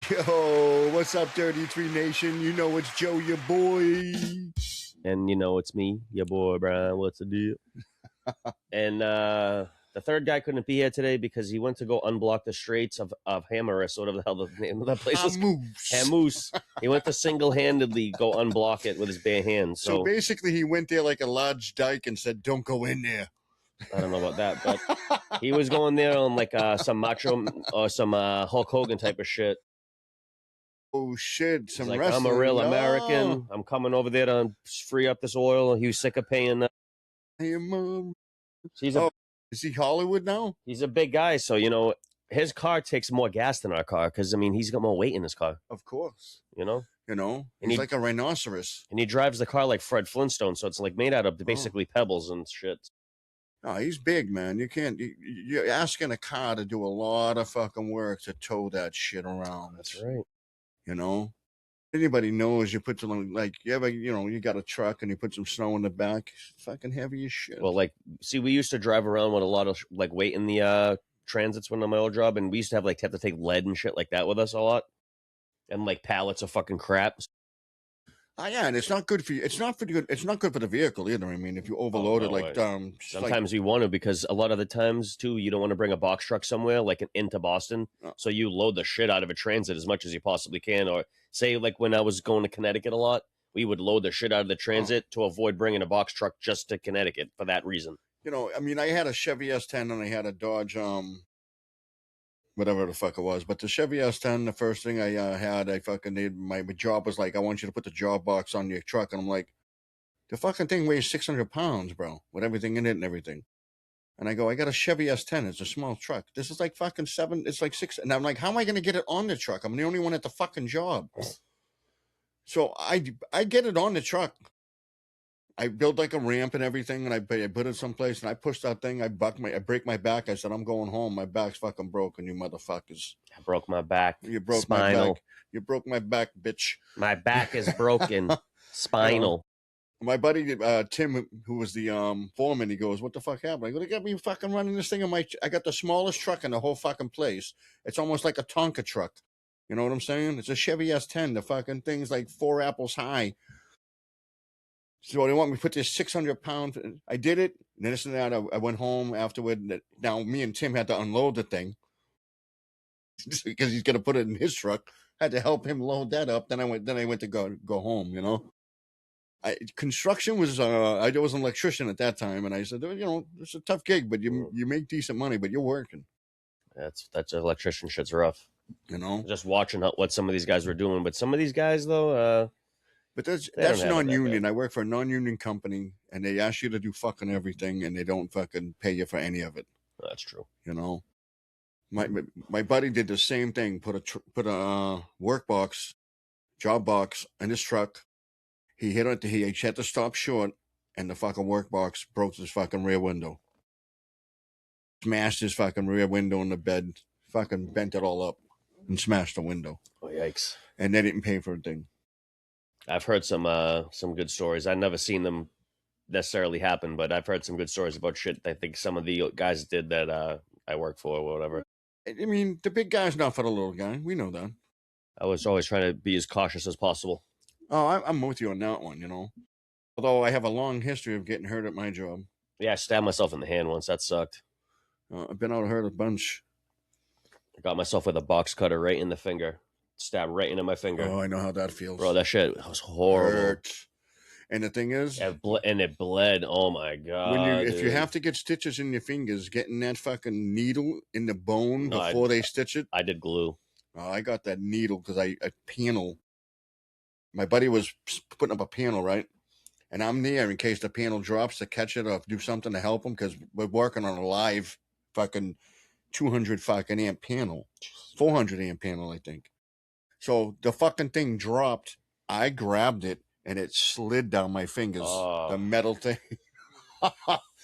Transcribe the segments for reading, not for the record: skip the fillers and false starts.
Yo, what's up, Dirty Three Nation? You know it's Joe, your boy. And you know it's me, your boy Brian. What's the deal? And the third guy couldn't be here today because he went to go unblock the Straits of Hammerus, whatever the hell the name of that place is. Hamoose. He went to single-handedly go unblock it with his bare hands. So basically, he went there like a large dyke and said, "Don't go in there." I don't know about that, but he was going there on like some macho or some Hulk Hogan type of shit. Oh shit! He's Some like, wrestling. I'm a real No. American. I'm coming over there to free up this oil. He was sick of paying. Is he Hollywood now? He's a big guy, so you know his car takes more gas than our car because I mean he's got more weight in his car. Of course. You know, and he's like a rhinoceros. And he drives the car like Fred Flintstone, so it's like made out of basically pebbles and shit. No, he's big, man. You can't. You're asking a car to do a lot of fucking work to tow that shit around. That's right. You know, anybody knows you put some like you got a truck and you put some snow in the back, it's fucking heavy as shit. Well, like, see, we used to drive around with a lot of like weight in the transits when on my old job, and we used to have to take lead and shit like that with us a lot, and like pallets of fucking crap. Yeah, and it's not good for you. It's not good for the vehicle either. I mean, if you overload it, sometimes you want to, because a lot of the times too, you don't want to bring a box truck somewhere like into Boston, so you load the shit out of a transit as much as you possibly can. Or say like when I was going to Connecticut a lot, we would load the shit out of the transit to avoid bringing a box truck just to Connecticut for that reason. You know, I mean, I had a Chevy S10 and I had a Dodge whatever the fuck it was. But the Chevy S10, the first thing I had, I fucking needed, my job was like, I want you to put the job box on your truck. And I'm like, the fucking thing weighs 600 pounds, bro, with everything in it and everything. And I go, I got a Chevy S10. It's a small truck. This is like fucking it's like 6. And I'm like, how am I going to get it on the truck? I'm the only one at the fucking job. So I get it on the truck. I built like a ramp and everything, and I put it someplace, and I pushed that thing. I break my back. I said, I'm going home. My back's fucking broken, you motherfuckers. I broke my back. You broke Spinal. My back. You broke my back, bitch. My back is broken. Spinal. My buddy Tim, who was the foreman, he goes, "What the fuck happened?" I go, "They got me fucking running this thing on I got the smallest truck in the whole fucking place. It's almost like a Tonka truck. You know what I'm saying? It's a Chevy S10. The fucking thing's like 4 apples high." So they want me to put this 600-pound. I did it. And this and that. I went home afterward. Now me and Tim had to unload the thing because he's gonna put it in his truck. I had to help him load that up. Then I went to go home. You know, construction was. I was an electrician at that time, and I said, you know, it's a tough gig, but you make decent money, but you're working. That's electrician shit's rough. You know, just watching what some of these guys were doing, but some of these guys though. But that's non-union. I work for a non-union company, and they ask you to do fucking everything, and they don't fucking pay you for any of it. That's true. You know, my buddy did the same thing. Put a work box, job box in his truck. He hit it. He had to stop short, and the fucking work box broke his fucking rear window. Smashed his fucking rear window in the bed. Fucking bent it all up and smashed the window. Oh yikes! And they didn't pay for a thing. I've heard some good stories. I've never seen them necessarily happen, but I've heard some good stories about shit I think some of the guys did that I work for or whatever. I mean, the big guy's not for the little guy. We know that. I was always trying to be as cautious as possible. Oh, I'm with you on that one, you know. Although I have a long history of getting hurt at my job. Yeah, I stabbed myself in the hand once. That sucked. I've been out hurt a bunch. I got myself with a box cutter right in the finger. Stabbed right into my finger. Oh, I know how that feels. Bro, that shit was horrible. Hurt. And the thing is... And it bled. Oh, my God. If you have to get stitches in your fingers, getting that fucking needle in the bone before they stitch it... I did glue. I got that needle because a panel... My buddy was putting up a panel, right? And I'm there in case the panel drops to catch it or do something to help him because we're working on a live fucking 200 fucking amp panel. 400 amp panel, I think. So the fucking thing dropped. I grabbed it and it slid down my fingers. The metal thing.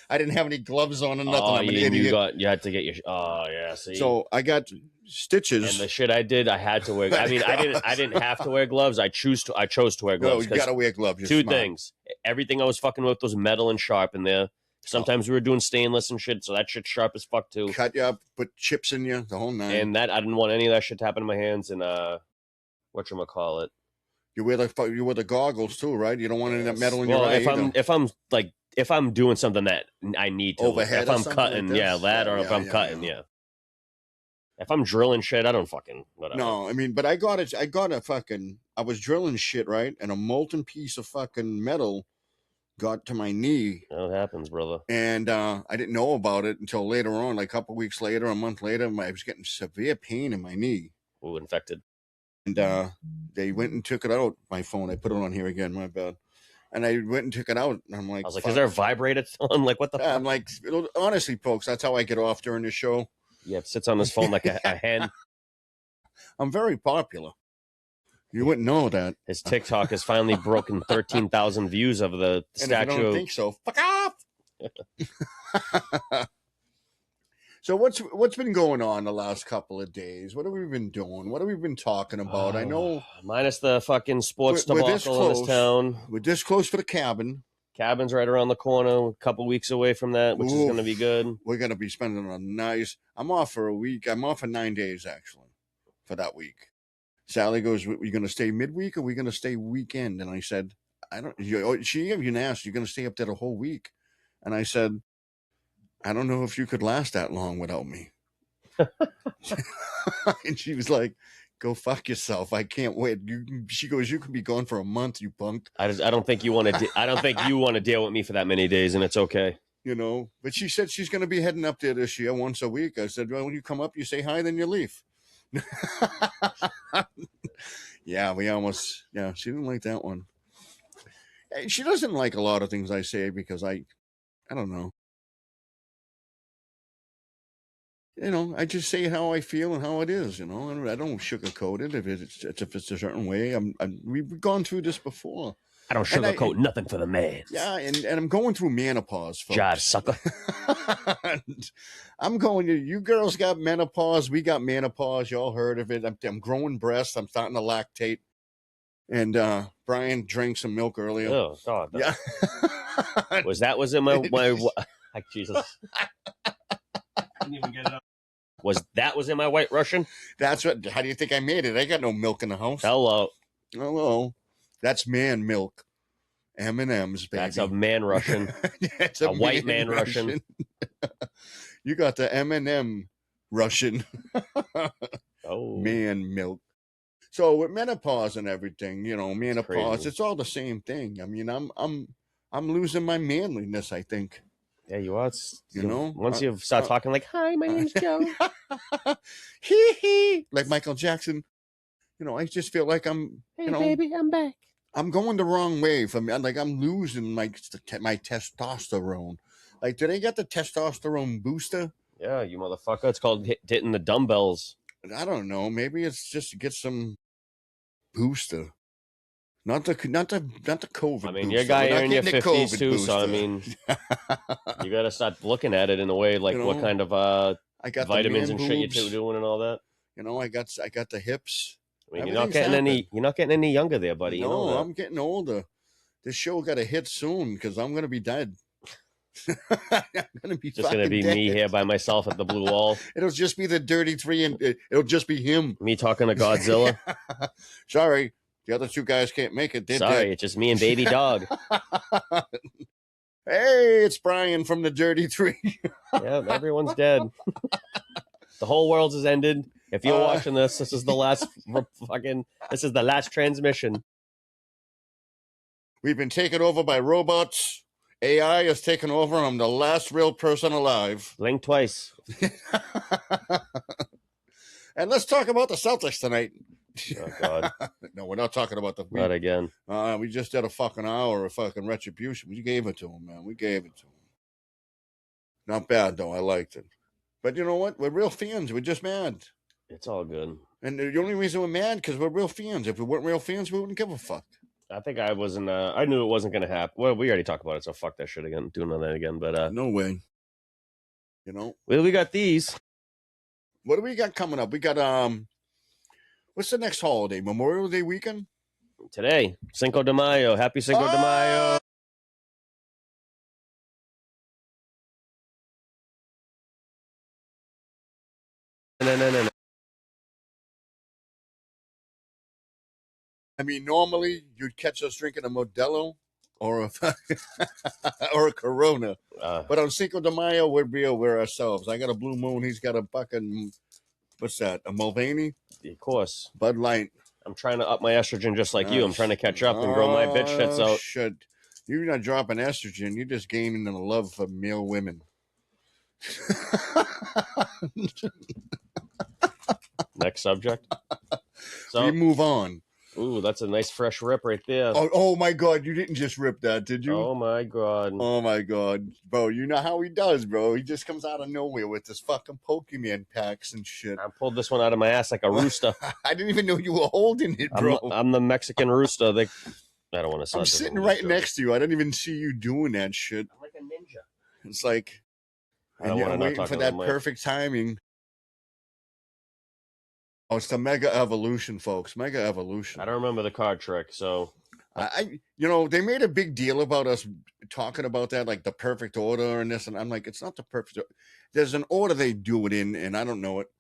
I didn't have any gloves on or nothing. I'm an idiot. You had to get your. Oh yeah. See. So I got stitches. And the shit I did, I had to wear. I mean, I didn't have to wear gloves. I chose to wear gloves. No, you gotta wear gloves. You're smart. Things. Everything I was fucking with was metal and sharp in there. Sometimes we were doing stainless and shit, so that shit's sharp as fuck too. Cut you up, put chips in you, the whole nine. And that I didn't want any of that shit to happen to my hands. And whatchamacallit. You wear the goggles too, right? You don't want any of that metal in your Well, eye either. if I'm doing something that I need to Overhead if or I'm something cutting, like yeah, this? that, Yeah, or if I'm cutting, yeah. If I'm drilling shit, I don't fucking whatever. No, I mean, but I got it. I was drilling shit, right, and a molten piece of fucking metal got to my knee. That happens, brother. And I didn't know about it until later on, like a couple weeks later, a month later. I was getting severe pain in my knee. Ooh, infected. And they went and took it out. My phone. I put it on here again. My bad. And I went and took it out. And I'm like, I was like, fuck. is there a vibrator on? Like, what the fuck? I'm like, honestly, folks, that's how I get off during the show. Yeah, sits on his phone like a hen. I'm very popular. You wouldn't know that. His TikTok has finally broken 13,000 views of the And statue. if you don't think so, fuck off. So what's been going on the last couple of days? What have we been doing? What have we been talking about? I know minus the fucking sports we're debacle in this town. We're this close for the cabin. Cabin's right around the corner, a couple weeks away from that, which is going to be good. We're going to be spending a nice... I'm off for a week. I'm off for 9 days, actually, for that week. Sally goes, "Are you going to stay midweek or are we going to stay weekend?" And I said, "I don't..." She even asked, "You're going to stay up there the whole week?" And I said, "I don't know if you could last that long without me." And she was like, "Go fuck yourself. I can't wait." She goes, "You could be gone for a month, you punk." I don't think you want to. I don't think you want to deal with me for that many days, and it's okay. You know, but she said she's going to be heading up there this year once a week. I said, "Well, when you come up, you say hi, then you leave." Yeah, she didn't like that one. She doesn't like a lot of things I say because I don't know. You know, I just say how I feel and how it is. You know, and I don't sugarcoat it if it's a certain way. We've gone through this before. I don't sugarcoat nothing for the man. Yeah, and I'm going through menopause, folks. Jive sucker. I'm going. You girls got menopause. We got menopause. Y'all heard of it. I'm growing breasts. I'm starting to lactate. And Brian drank some milk earlier. Oh God. Yeah. was in my Jesus. Couldn't even get it up. Was in my White Russian? That's what. How do you think I made it? I got no milk in the house. Hello. That's man milk. M&M's, baby. That's a man Russian. That's a white man Russian. You got the M&M Russian. Oh, man milk. So with menopause and everything, you know, menopause, it's all the same thing. I mean, I'm losing my manliness, I think. Yeah, you are. You once you start talking like, "Hi, my name's Joe," hee hee, like Michael Jackson. You know, I just feel like I'm. Hey, baby, I'm back. I'm going the wrong way for me. Like I'm losing my testosterone. Like, do they get the testosterone booster? Yeah, you motherfucker. It's called hitting the dumbbells. I don't know. Maybe it's just to get some booster. Not the COVID. I mean, booster. you're a guy in your 50s too, booster. So I mean, you got to start looking at it in a way like what kind of I got vitamins and shit you're doing and all that. You know, I got the hips. I mean, you're not getting any younger there, buddy. No, you know that. I'm getting older. This show got to hit soon because I'm gonna be dead. I'm gonna be just gonna be dead. Me here by myself at the blue wall. It'll just be the dirty three, and it'll just be him. Me talking to Godzilla. Sorry, the other two guys can't make it. Sorry, it's just me and baby dog. Hey, it's Brian from the Dirty Three. Yeah, everyone's dead. The whole world has ended. If you're watching this is the last this is the last transmission. We've been taken over by robots. AI has taken over. I'm the last real person alive. Blink twice. And let's talk about the Celtics tonight. Oh, God. No, we're not talking about the... Not again. We just did a fucking hour of fucking retribution. We gave it to him, man. We gave it to him. Not bad, though. I liked it. But you know what? We're real fans. We're just mad. It's all good. And the only reason we're mad because we're real fans. If we weren't real fans, we wouldn't give a fuck. I think I wasn't. I knew it wasn't going to happen. Well, we already talked about it, so fuck that shit again. Doing that again, but no way. You know. Well, we got these. What do we got coming up? We got what's the next holiday? Memorial Day weekend? Today, Cinco de Mayo. Happy Cinco de Mayo. No. I mean, normally you'd catch us drinking a Modelo or a or a Corona, but on Cinco de Mayo we're ourselves. I got a Blue Moon. He's got a fucking what's that? A Mulvaney? Of course. Bud Light. I'm trying to up my estrogen just like you. I'm trying to catch up and grow my bitch tits out. Shit. You're not dropping estrogen. You're just gaining the love for male women. Next subject. So we move on. Ooh, that's a nice fresh rip right there. Oh my God, you didn't just rip that, did you? Oh my God. Oh my God. Bro, you know how he does, bro. He just comes out of nowhere with this fucking Pokemon packs and shit. I pulled this one out of my ass like a rooster. I didn't even know you were holding it, bro. I'm the Mexican rooster. I don't want to sound. I'm sitting right next to you. I didn't even see you doing that shit. I'm like a ninja. It's like, and you're waiting for that perfect timing. Oh, it's the Mega Evolution, folks. Mega Evolution. I don't remember the card trick, so they made a big deal about us talking about that, like the perfect order and this, and I'm like, it's not the perfect. There's an order they do it in, and I don't know it.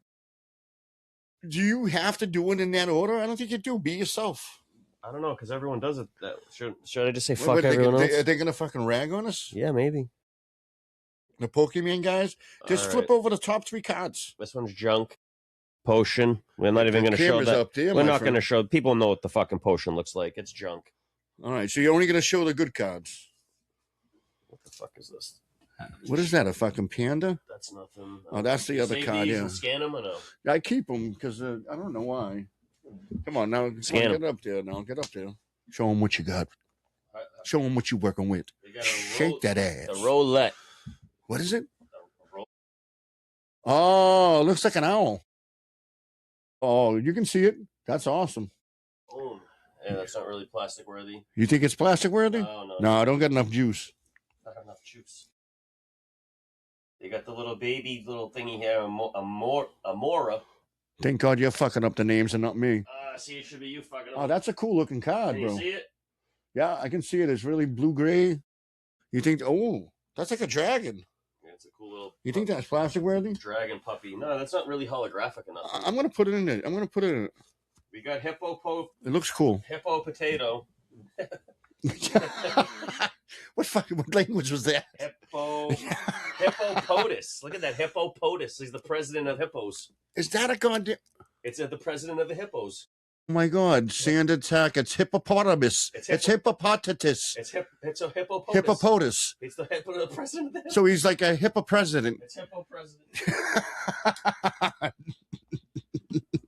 Do you have to do it in that order? I don't think you do. Be yourself. I don't know, because everyone does it. Should I just say fuck everyone else? Are they gonna fucking rag on us? Yeah, maybe. The Pokemon guys, just flip over the top 3 cards. This one's junk. Potion. We're not even going to show that. We're not going to show. People know what the fucking potion looks like. It's junk. All right, so you're only going to show the good cards. What the fuck is this? What is that? A fucking panda? That's nothing. Oh, that's the other card. Yeah. Scan them or no? I keep them because I don't know why. Come on now, get up there. Now get up there. Show them what you got. Show them what you're working with. Shake that ass. The roulette. What is it? Oh, it looks like an owl. Oh, you can see it. That's awesome. Boom. Yeah, that's not really plastic worthy. You think it's plastic worthy? No, I don't get enough juice. Not enough juice. They got the little thingy here, Amora. Thank God you're fucking up the names and not me. See, it should be you fucking up. Oh, that's a cool looking card, bro. Can you see it? Yeah, I can see it. It's really blue-gray. You think, oh, that's like a dragon. Yeah, it's a cool little... You think that's plastic worthy? Dragon puppy. No, that's not really holographic enough. I'm going to put it in there. We got hippo... It looks cool. Hippo potato. What language was that? Hippopotamus. Look at that hippopotamus. He's the president of hippos. Is that a goddamn... It's the president of the hippos. Oh my God, sand attack. It's hippopotamus. It's hippopotamus. It's a hippopotamus. Hippopotamus. It's the president of the hippos. So he's like a hippo president. It's hippo president.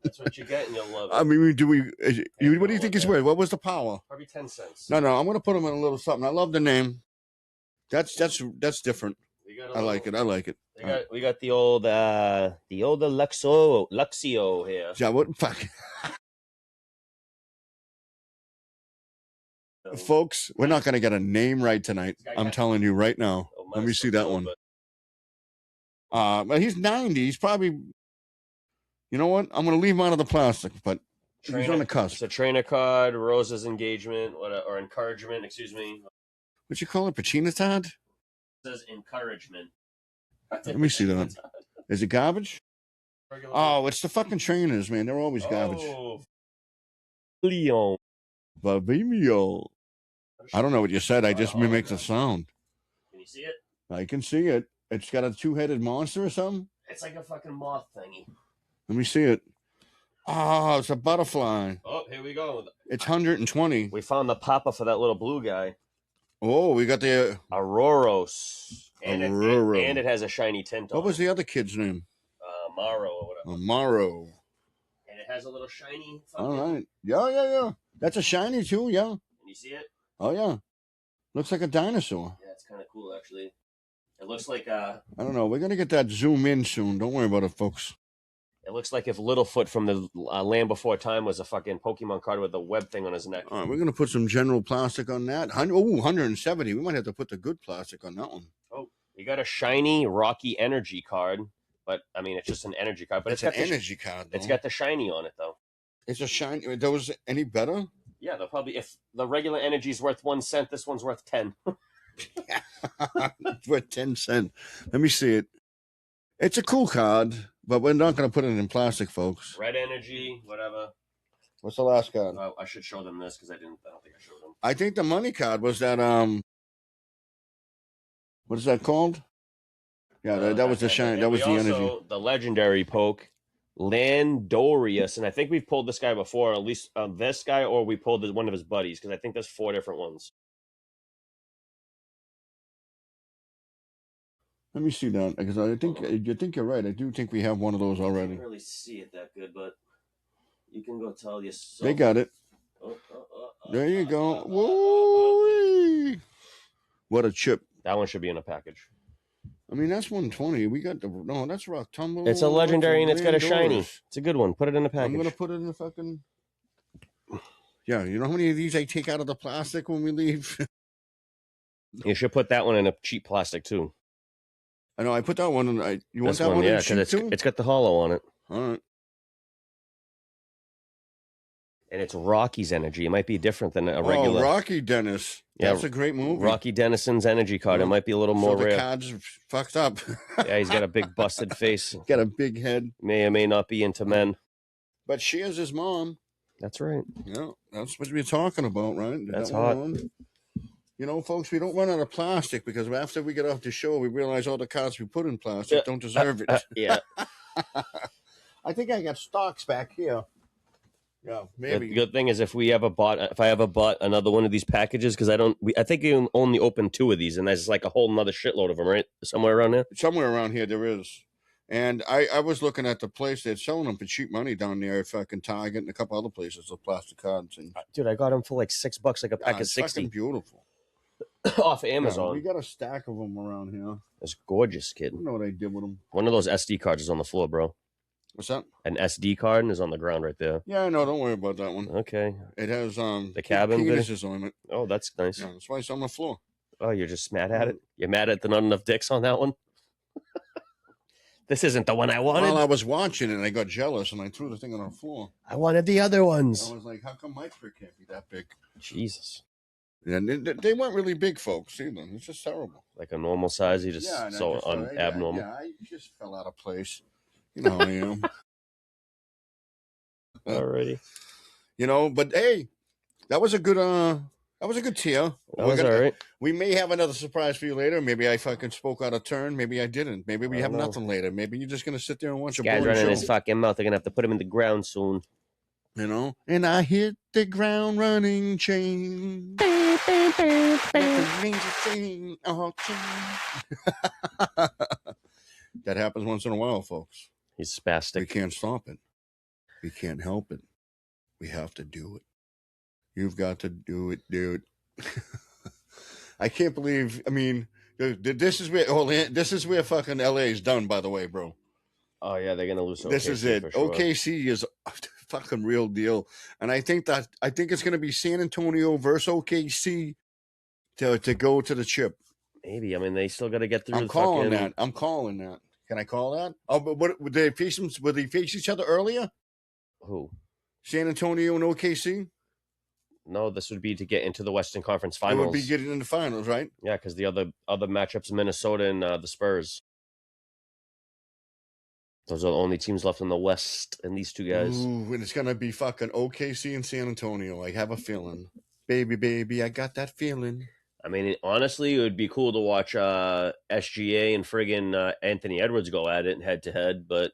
That's what you get and you'll love it. I mean, what do you think he's worth? What was the power? Probably 10 cents. No, I'm going to put him in a little something. I love the name. That's different. I like it. We got the old Luxio here. Yeah, what fuck? Folks, we're not going to get a name right tonight. I'm telling you right now. Let me see that one. But he's 90. He's probably... You know what? I'm going to leave him out of the plastic, but he's on the cusp. It's a trainer card, Rose's engagement, or encouragement, excuse me. What you call it? Pachinatad? It says encouragement. Let me see that. Is it garbage? Oh, it's the fucking trainers, man. They're always garbage. Leon. Babimio. I don't know what you said. I just mimicked the sound. Can you see it? I can see it. It's got a 2-headed monster or something? It's like a fucking moth thingy. Let me see it. Oh, it's a butterfly. Oh, here we go. It's 120. We found the papa for that little blue guy. Oh, we got the... Auroros. And it has a shiny tint on it. What was the other kid's name? Maro or whatever. Maro. And it has a little shiny... All right. Yeah. That's a shiny too, yeah. Can you see it? Oh, yeah. Looks like a dinosaur. Yeah, it's kind of cool, actually. It looks like... I don't know. We're going to get that zoom in soon. Don't worry about it, folks. It looks like if Littlefoot from the Land Before Time was a fucking Pokemon card with a web thing on his neck. All right, we're going to put some general plastic on that. 170. We might have to put the good plastic on that one. Oh, you got a shiny Rocky Energy card, but, I mean, it's just an energy card. But it's got an energy card, though. It's got the shiny on it, though. It's a shiny. Are those any better? Yeah, they'll probably, if the regular energy is worth 1 cent, this one's worth 10. It's worth 10 cents. Let me see it. It's a cool card, but we're not going to put it in plastic, folks. Red energy, whatever. What's the last card? I should show them this because I don't think I showed them. I think the money card was that what is that called? Yeah, that was the shine. That was the energy. The legendary poke, Landorius, and I think we've pulled this guy before, at least this guy, or we pulled one of his buddies because I think there's 4 different ones. Let me see that because I think you're right. I do think we have one of those already. I can't really see it that good, but you can go tell yourself. They got it. There you go. Whoa! What a chip. That one should be in a package. I mean, that's 120. We got that's Rock Tumble. It's a legendary and it's got a shiny. It's a good one. Put it in a package. I'm gonna put it in the fucking. Yeah, you know how many of these I take out of the plastic when we leave? You should put that one in a cheap plastic too. I know. I put that one in. You want that one? Yeah, because it's got the hollow on it. All right. And it's Rocky's energy. It might be different than a regular. Oh, Rocky Dennis. That's a great movie. Rocky Dennison's energy card. It might be a little more rare. The card's fucked up. Yeah, he's got a big busted face. Got a big head. May or may not be into men. But she is his mom. That's right. Yeah, that's what we're talking about, right? That's hot. You know, folks, we don't run out of plastic because after we get off the show, we realize all the cards we put in plastic don't deserve it. Yeah. I think I got stocks back here. Yeah, maybe. The good thing is if I ever bought another one of these packages, because I think you only open 2 of these, and there's like a whole nother shitload of them, right? Somewhere around there? Somewhere around here there is. And I was looking at the place that's selling them for cheap money down there at fucking Target and a couple other places, the plastic cards. And dude, I got them for like $6, like a pack of 60. Fucking beautiful. Off Amazon. Yeah, we got a stack of them around here. It's gorgeous, kid. I don't know what I did with them. One of those SD cards is on the floor, bro. What's that? An SD card is on the ground right there. Yeah, I know. Don't worry about that one. Okay. It has the cabin penises on it. Oh, that's nice. Yeah, that's why it's on the floor. Oh, you're just mad at it? You're mad at the not enough dicks on that one? This isn't the one I wanted. Well, I was watching it and I got jealous and I threw the thing on the floor. I wanted the other ones. I was like, how come my prick can't be that big? Jesus. Yeah, they weren't really big, folks, either. It's just terrible. Like a normal size? You just abnormal? Yeah, I just fell out of place. You know how I am. Alrighty. You know, but hey, that was a good tier. That was all right. We may have another surprise for you later. Maybe I fucking spoke out of turn. Maybe I didn't. Maybe we have nothing later. Maybe you're just gonna sit there and watch a guy's running his fucking mouth. They're gonna have to put him in the ground soon. You know? And I hit the ground running chain. That happens once in a while, folks. He's spastic. We can't stop it. We can't help it. We have to do it. You've got to do it, dude. I can't believe. I mean, this is where fucking LA is done. By the way, bro. Oh yeah, they're gonna lose. This is it. Sure. OKC is a fucking real deal, and I think it's gonna be San Antonio versus OKC to go to the chip. Maybe. I mean, they still got to get through. I'm calling that. Can I call that? Oh, but what would they face them? Would they face each other earlier? Who? San Antonio and OKC. No, this would be to get into the Western Conference Finals. It would be getting in the finals, right? Yeah, because the other matchups, Minnesota and the Spurs. Those are the only teams left in the West, and these 2 guys. Ooh, and it's gonna be fucking OKC and San Antonio. I have a feeling, baby, I got that feeling. I mean, honestly, it would be cool to watch SGA and friggin' Anthony Edwards go at it head to head, but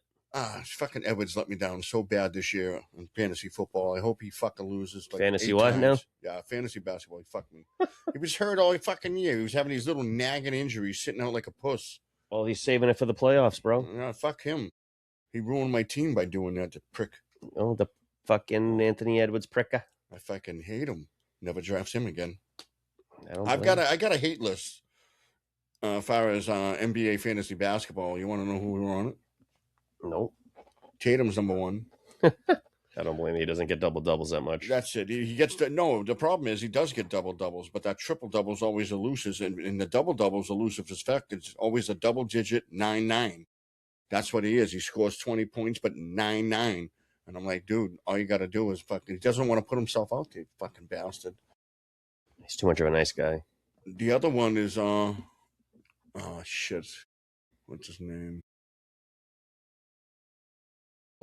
fucking Edwards let me down so bad this year in fantasy football. I hope he fucking loses. Like fantasy what now? Yeah, fantasy basketball. He fucked me. He was hurt all fucking year. He was having these little nagging injuries, sitting out like a puss. Well, he's saving it for the playoffs, bro. Yeah, fuck him. He ruined my team by doing that, the prick. Oh, the fucking Anthony Edwards pricker. I fucking hate him. Never drafts him again. I got a hate list as far as NBA fantasy basketball. You want to know who we were on it? Nope. Tatum's number 1. I don't blame him. He doesn't get double-doubles that much. That's it. He gets the problem is he does get double-doubles, but that triple-double is always elusive, and the double-double's elusive effect. It's always a double-digit 9-9. That's what he is. He scores 20 points, but 9-9. And I'm like, dude, all you got to do is fucking. He doesn't want to put himself out there, fucking bastard. He's too much of a nice guy. The other one is shit. What's his name?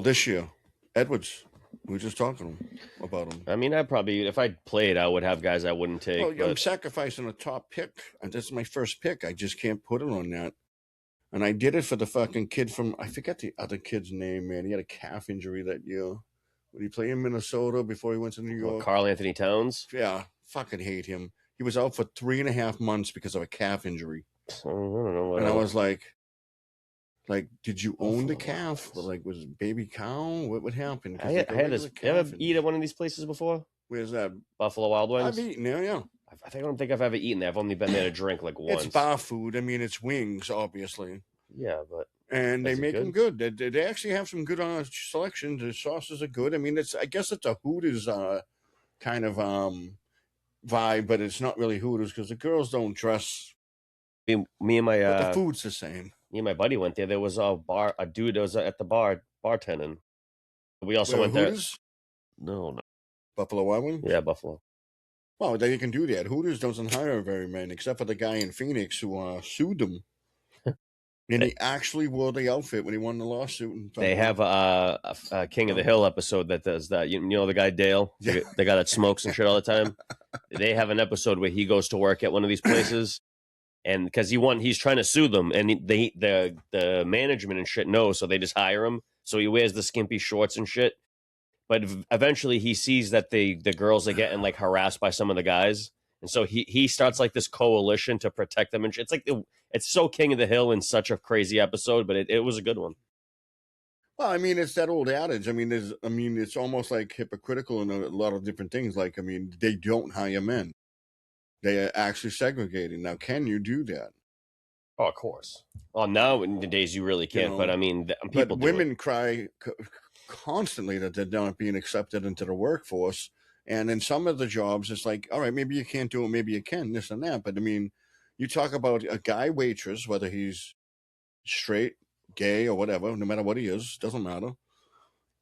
This year, Edwards. We were just talking about him. I mean, I probably, if I played, I would have guys I wouldn't take. Well, I'm but sacrificing a top pick. And this is my first pick. I just can't put it on that. And I did it for the fucking kid from, I forget the other kid's name, man. He had a calf injury that year. Would he play in Minnesota before he went to New York? Carl Anthony Towns? Yeah, fucking hate him. He was out for 3.5 months because of a calf injury. I don't know. And I was like, did you own the calf? Or like, was it baby cow? What happened? I had this. You ever eat at one of these places before? Where's that? Buffalo Wild Wings? I've eaten there, yeah. I don't think I've ever eaten there. I've only been there to drink like once. It's bar food. I mean, it's wings, obviously. Yeah, but and they make them good. They actually have some good selection. The sauces are good. I mean, I guess it's a Hooters kind of vibe, but it's not really Hooters because the girls don't dress. Me and my but the food's the same. Me and my buddy went there. There was a dude that was at the bar bartending. We also went Hooters? There. No. Buffalo Wild Wings? Yeah, Buffalo. Well, then you can do that. Hooters doesn't hire very many, except for the guy in Phoenix who sued them. And he actually wore the outfit when he won the lawsuit. They have a King of the Hill episode that does that. You know the guy Dale, the guy that smokes and shit all the time. They have an episode where he goes to work at one of these places, and because he's trying to sue them, and the management and shit knows, so they just hire him. So he wears the skimpy shorts and shit. But eventually he sees that the girls are getting like harassed by some of the guys. And so he starts like this coalition to protect them. And it's like, it's so King of the Hill in such a crazy episode, but it was a good one. Well, I mean, it's that old adage. I mean, it's almost like hypocritical in a lot of different things. Like, I mean, they don't hire men. They are actually segregating. Now, can you do that? Oh, of course. Well, now in the days you really can't, but I mean, people do women cry constantly that they're not being accepted into the workforce. And in some of the jobs, it's like, all right, maybe you can't do it, maybe you can, this and that. But I mean, you talk about a guy waitress, whether he's straight, gay, or whatever, no matter what he is, doesn't matter.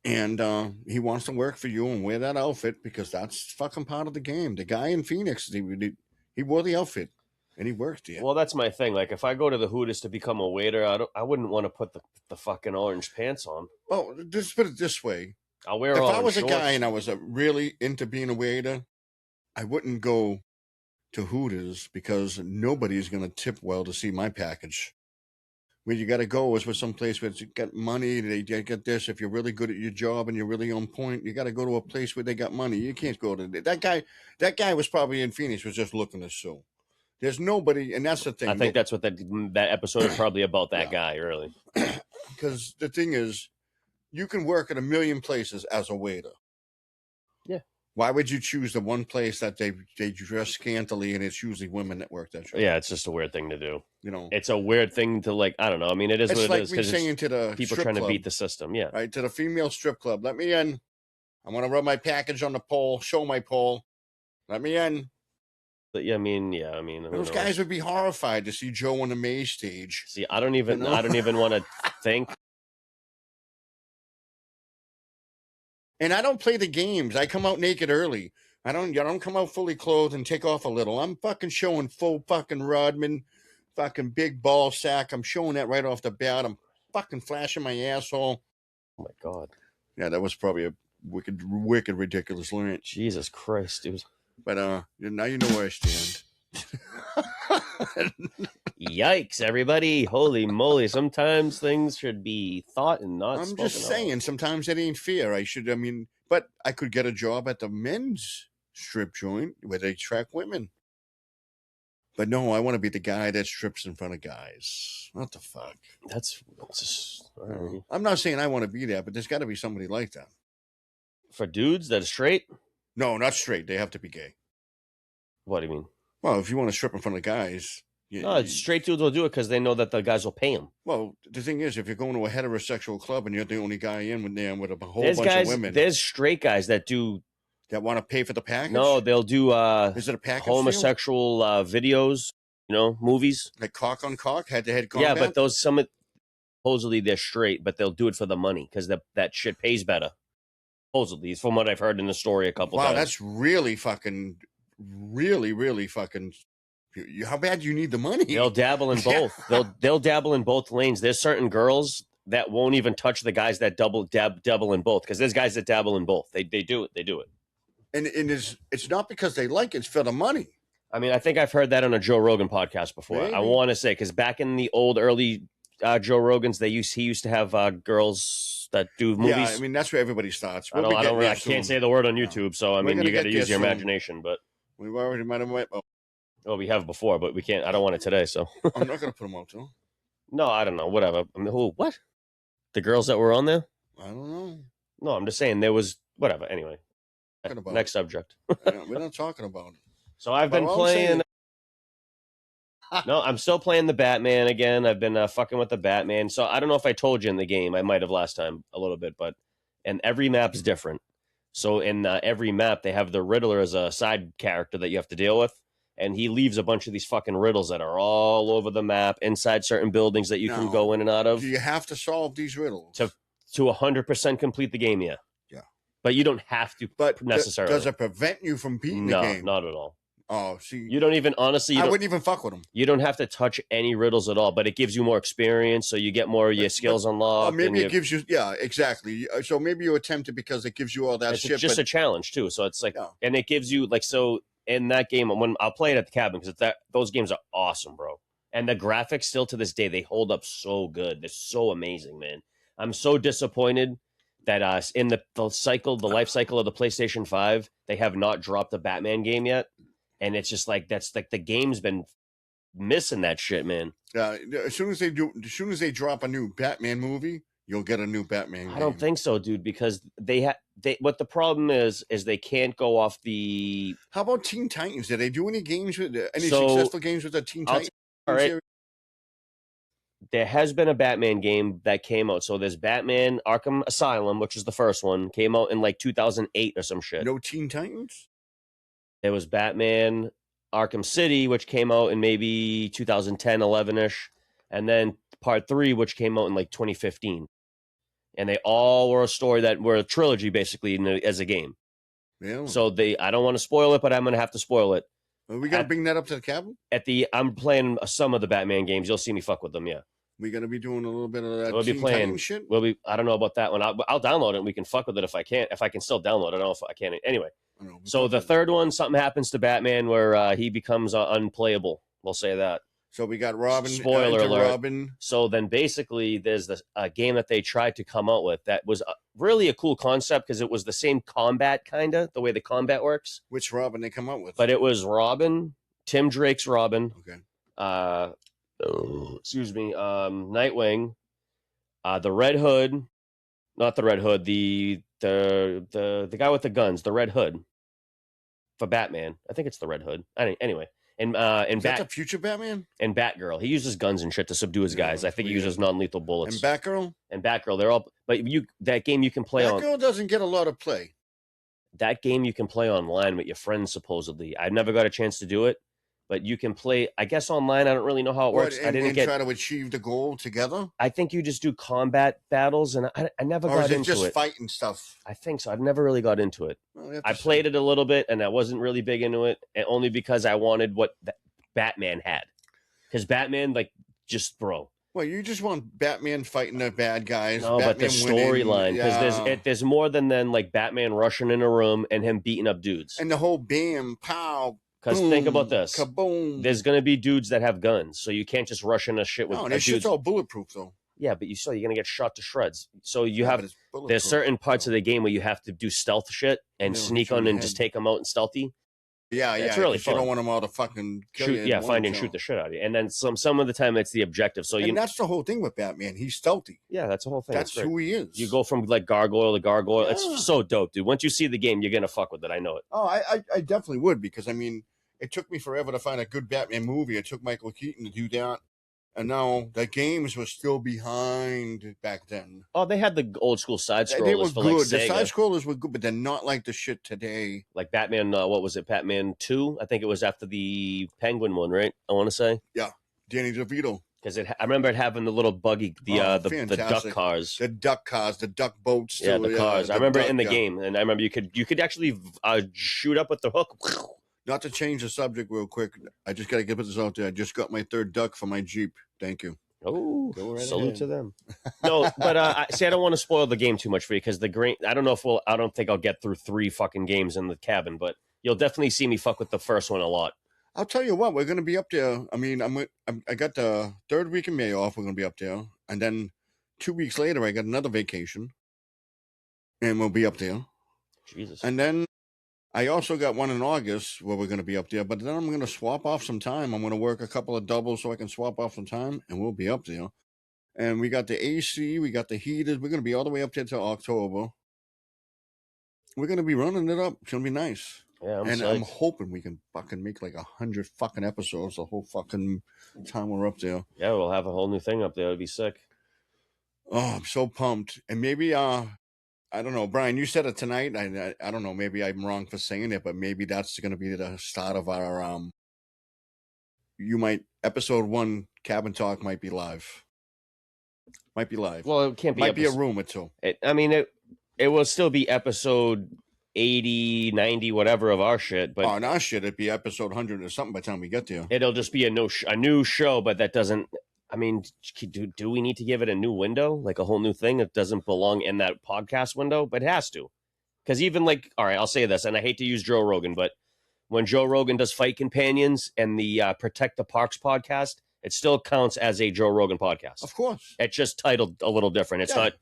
And he wants to work for you and wear that outfit because that's fucking part of the game. The guy in Phoenix, he wore the outfit and he worked there. Well, that's my thing. Like, if I go to the Hooters to become a waiter, I wouldn't want to put the fucking orange pants on. Well, just put it this way. I'll wear if orange I was shorts. A guy and I was really into being a waiter, I wouldn't go to Hooters because nobody's going to tip well to see my package. Where you got to go is with some place where you got money. They get this. If you're really good at your job and you're really on point, you got to go to a place where they got money. You can't go to that guy. That guy was probably in Phoenix, was just looking to sue. There's nobody, and that's the thing. I think that's what that episode is probably about. That guy, really. Because the thing is, you can work at a million places as a waiter. Yeah. Why would you choose the one place that they dress scantily and it's usually women that work that job? Yeah, it's just a weird thing to do. You know, it's a weird thing to like. I don't know. I mean, it is what like it is. It's like me saying to the people trying to beat the system. Yeah, right, to the female strip club. Let me in. I want to rub my package on the pole. Show my pole. Let me in. But yeah, I mean, those guys would be horrified to see Joe on the maze stage. See, I don't even want to think. And I don't play the games. I come out naked early. I don't come out fully clothed and take off a little. I'm fucking showing full fucking Rodman, fucking big ball sack. I'm showing that right off the bat. I'm fucking flashing my asshole. Oh my God. Yeah, that was probably a wicked, ridiculous line. Jesus Christ, dude. But now you know where I stand. Yikes, everybody. Holy moly. Sometimes things should be thought and not I'm just saying, sometimes it ain't fair. But I could get a job at the men's strip joint where they track women. But no, I want to be the guy that strips in front of guys. What the fuck? That's just... Right. I'm not saying I want to be that, but there's got to be somebody like that. For dudes that are straight? No, not straight. They have to be gay. What do you mean? Well, if you want to strip in front of guys... straight dudes will do it because they know that the guys will pay them. Well, the thing is, if you're going to a heterosexual club and you're the only guy in with a whole bunch of women... There's straight guys that do... That want to pay for the package? No, they'll do is it a package homosexual videos, movies. Like cock on cock, head-to-head combat? Yeah, but supposedly they're straight, but they'll do it for the money because that shit pays better. Supposedly, from what I've heard in the story a couple times. Wow, that's really fucking... Really, really fucking... How bad do you need the money? They'll dabble in both. They'll dabble in both lanes. There's certain girls that won't even touch the guys that dabble in both, because there's guys that dabble in both. They do it. And it's not because they like it; it's for the money. I mean, I think I've heard that on a Joe Rogan podcast before. Maybe. I want to say, because back in the early Joe Rogans, he used to have girls that do movies. Yeah, I mean that's where everybody starts. I can't say the word on YouTube, so I mean you got to use your imagination. But we've already might have. Well, we have before, but we can't. I don't want it today, so I'm not going to put them out too. No, I don't know. Whatever. I mean, who? What? The girls that were on there? I don't know. No, I'm just saying there was whatever. Anyway, next subject. We're not talking about it. So I've been playing. No, I'm still playing the Batman again. I've been fucking with the Batman. So I don't know if I told you in the game. I might have last time a little bit, and every map's different. So in every map, they have the Riddler as a side character that you have to deal with. And he leaves a bunch of these fucking riddles that are all over the map, inside certain buildings that you can go in and out of. Do you have to solve these riddles? To 100% complete the game, yeah. Yeah. But you don't have to necessarily. Does it prevent you from beating the game? No, not at all. Oh, see. You don't even, honestly... I wouldn't even fuck with them. You don't have to touch any riddles at all, but it gives you more experience, so you get more of your skills unlocked. Maybe it gives you... Yeah, exactly. So maybe you attempt it because it gives you all that shit. It's just a challenge, too. So it's like... Yeah. And it gives you, like, so... In that game, when I'll play it at the cabin, because those games are awesome, bro. And the graphics still to this day, they hold up so good. They're so amazing, man. I'm so disappointed that in the life cycle of the PlayStation 5, they have not dropped the Batman game yet. And it's just like the game's been missing that shit, man. Yeah, as soon as they drop a new Batman movie, you'll get a new Batman game. I don't think so, dude, because what the problem is they can't go off the... How about Teen Titans? Did they do any games with successful games with the Teen Titans? All right. There has been a Batman game that came out. So there's Batman Arkham Asylum, which is the first one, came out in like 2008 or some shit. No Teen Titans? There was Batman Arkham City, which came out in maybe 2010, 11-ish. And then Part 3, which came out in like 2015. And they all were a trilogy, basically, as a game. Yeah. So I don't want to spoil it, but I'm going to have to spoil it. Well, we got to bring that up to the cabin? I'm playing some of the Batman games. You'll see me fuck with them, yeah. We going to be doing a little bit of that Teen Titans shit? I don't know about that one. I'll download it and we can fuck with it if I can still download it. I don't know if I can. Anyway. So the third one, something happens to Batman where he becomes unplayable. We'll say that. So we got Robin. Spoiler alert. Robin. So then basically there's a game that they tried to come out with that was really a cool concept because it was the same combat, kind of, the way the combat works. Which Robin they come out with? But it was Robin, Tim Drake's Robin. Okay. Excuse me. Nightwing. The Red Hood. Not the Red Hood. The guy with the guns. The Red Hood. For Batman. I think it's the Red Hood. Anyway. And is that the future Batman? And Batgirl. He uses guns and shit to subdue his guys. I think he uses non-lethal bullets. And Batgirl? And Batgirl. They're all... But that game you can play on... Batgirl doesn't get a lot of play. That game you can play online with your friends, supposedly. I never got a chance to do it, but you can play, I guess, online. I don't really know how it works. I didn't try to achieve the goal together? I think you just do combat battles, and I never got into it. Or is it just fighting stuff? I think so. I've never really got into it. Well, I played it a little bit, and I wasn't really big into it, and only because I wanted what Batman had. Because Batman, bro. Well, you just want Batman fighting the bad guys. No, Batman but the storyline, because there's more than Batman rushing in a room and him beating up dudes. And the whole bam, pow, because think about this. Kaboom. There's going to be dudes that have guns, so you can't just rush into shit with that shit's all bulletproof, though. Yeah, but you're going to get shot to shreds. So there's certain parts of the game where you have to do stealth shit and sneak on and just take them out and stealthy. Yeah, it's really fun. You don't want them all to fucking kill you. Yeah, find and shoot the shit out of you. And then some of the time it's the objective. So that's the whole thing with Batman. He's stealthy. Yeah, that's the whole thing. That's who he is. You go from gargoyle to gargoyle. Yeah. It's so dope, dude. Once you see the game, you're gonna fuck with it. I know it. Oh, I definitely would, because I mean, it took me forever to find a good Batman movie. It took Michael Keaton to do that. And now the games were still behind back then. Oh, they had the old school side scrollers. They were good. Sega. The side scrollers were good, but they're not like the shit today. Like Batman, what was it? Batman 2? I think it was after the Penguin one, right? I want to say. Yeah, Danny DeVito. Because I remember it having the little buggy, the duck cars. The duck cars, the duck boats. Yeah, the cars. I remember it in the game, and I remember you could actually shoot up with the hook. Not to change the subject real quick, I just got to get this out there. I just got my third duck for my Jeep. Thank you. Oh, Go right salute ahead. to them. No, but I don't want to spoil the game too much for you because I don't know if I don't think I'll get through 3 fucking games in the cabin, but you'll definitely see me fuck with the first one a lot. I'll tell you what, we're gonna be up there. I mean, I got the third week of May off. We're gonna be up there, and then 2 weeks later, I got another vacation, and we'll be up there. Jesus. And then I also got one in August where we're gonna be up there. But then I'm gonna swap off some time. I'm gonna work a couple of doubles so I can swap off some time, and we'll be up there. And we got the AC, we got the heaters. We're gonna be all the way up there till October. We're gonna be running it up. It's gonna be nice. Yeah, I'm and psyched. I'm hoping we can fucking make like 100 fucking episodes the whole fucking time we're up there. Yeah, we'll have a whole new thing up there. It'd be sick. Oh, I'm so pumped. And maybe I don't know, Brian, you said it tonight. I don't know, maybe I'm wrong for saying it, but maybe that's gonna be the start of our episode 1 cabin talk might be live. Might be live. Well, it can't be. Might be a room or two. It will still be episode 80, 90, whatever of our shit. But on our shit, it'd be episode 100 or something by the time we get there. It'll just be a new show, but that doesn't. I mean, do we need to give it a new window, like a whole new thing? It doesn't belong in that podcast window, but it has to. Because even like, all right, I'll say this, and I hate to use Joe Rogan, but when Joe Rogan does Fight Companions and the Protect the Parks podcast, it still counts as a Joe Rogan podcast. Of course. It's just titled a little different. It's not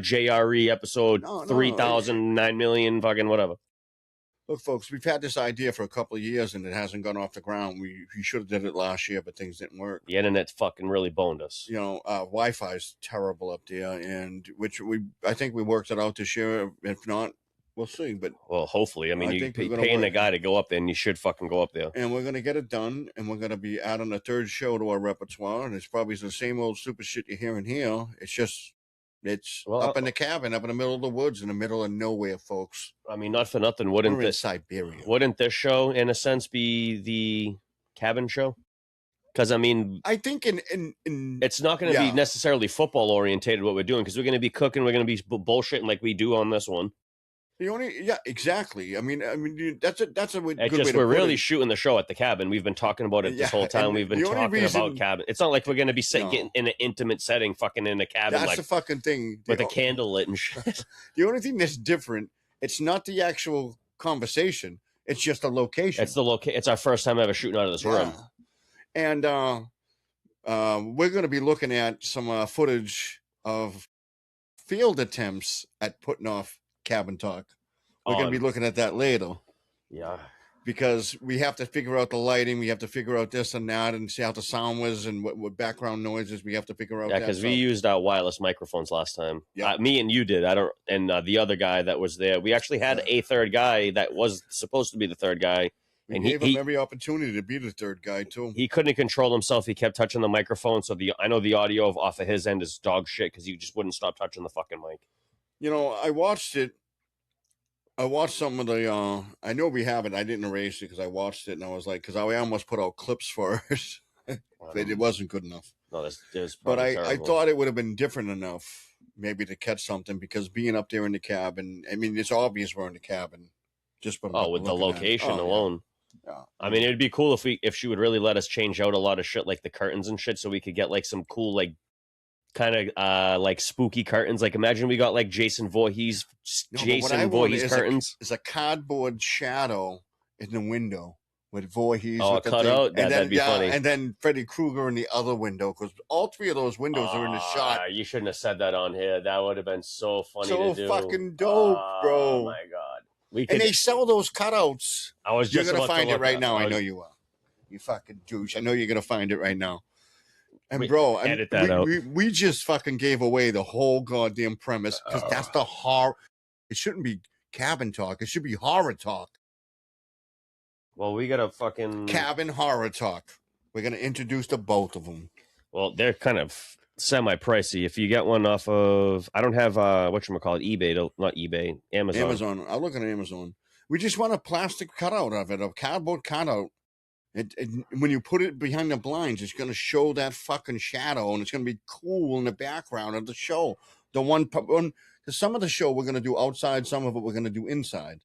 JRE episode 3,000, 9 million, fucking whatever. Look, folks, we've had this idea for a couple of years and it hasn't gone off the ground. We should have did it last year, but things didn't work. The internet fucking really boned us. You know, Wi-Fi is terrible up there, and I think we worked it out this year. If not, we'll see. But well, hopefully, I mean, you're paying the guy to go up there, and you should fucking go up there. And we're gonna get it done, and we're gonna be adding a third show to our repertoire, and it's probably the same old stupid shit you're hearing here. It's just. It's up in the cabin, up in the middle of the woods, in the middle of nowhere, folks. I mean, not for nothing. We're in Siberia. Wouldn't this show, in a sense, be the cabin show? Because I mean, I think in it's not going to be necessarily football orientated what we're doing, because we're going to be cooking, we're going to be bullshitting like we do on this one. Exactly. I mean, that's a good way to we're really shooting the show at the cabin. We've been talking about it this whole time. We've been talking about cabin. It's not like we're going to be getting in an intimate setting, fucking in a cabin. That's the fucking thing. With a candle lit and shit. The only thing that's different, it's not the actual conversation. It's just the location. It's the location. It's our first time ever shooting out of this room. And we're going to be looking at some footage of field attempts at putting off cabin talk. We're going to be looking at that later. Yeah. Because we have to figure out the lighting. We have to figure out this and that and see how the sound was and what background noises we have to figure out. Yeah, because we used our wireless microphones last time. Yeah. Me and you did. And the other guy that was there. We actually had a third guy that was supposed to be the third guy. We gave him every opportunity to be the third guy, too. He couldn't control himself. He kept touching the microphone. So I know the audio off of his end is dog shit because he just wouldn't stop touching the fucking mic. You know, I watched some of the, I know we have it. I didn't erase it because I watched it and I was like, because I almost put out clips for it. It wasn't good enough. No, but I thought it would have been different enough maybe to catch something because being up there in the cabin, I mean, it's obvious we're in the cabin. Just with the location alone. Yeah. I mean, it'd be cool if she would really let us change out a lot of shit like the curtains and shit so we could get like some cool like kind of like spooky curtains. Like imagine we got like Jason Voorhees curtains. It's a cardboard shadow in the window with Voorhees. Oh, cut out? Yeah, that'd be funny. And then Freddy Krueger in the other window because all three of those windows are in the shot. You shouldn't have said that on here. That would have been so funny to do. So fucking dope, bro. Oh my God. And they sell those cutouts. You're going to find it right now. I know you are. You fucking douche. I know you're going to find it right now. And bro, edit that out. We just fucking gave away the whole goddamn premise because that's the horror. It shouldn't be cabin talk. It should be horror talk. Well, we got a fucking cabin horror talk. We're going to introduce the both of them. Well, they're kind of semi-pricey. If you get one off of, I don't have eBay, not eBay, Amazon. I'll look at Amazon. We just want a plastic cutout of it, a cardboard cutout. When you put it behind the blinds, it's going to show that fucking shadow, and it's going to be cool in the background of the show. Because some of the show we're going to do outside, some of it we're going to do inside.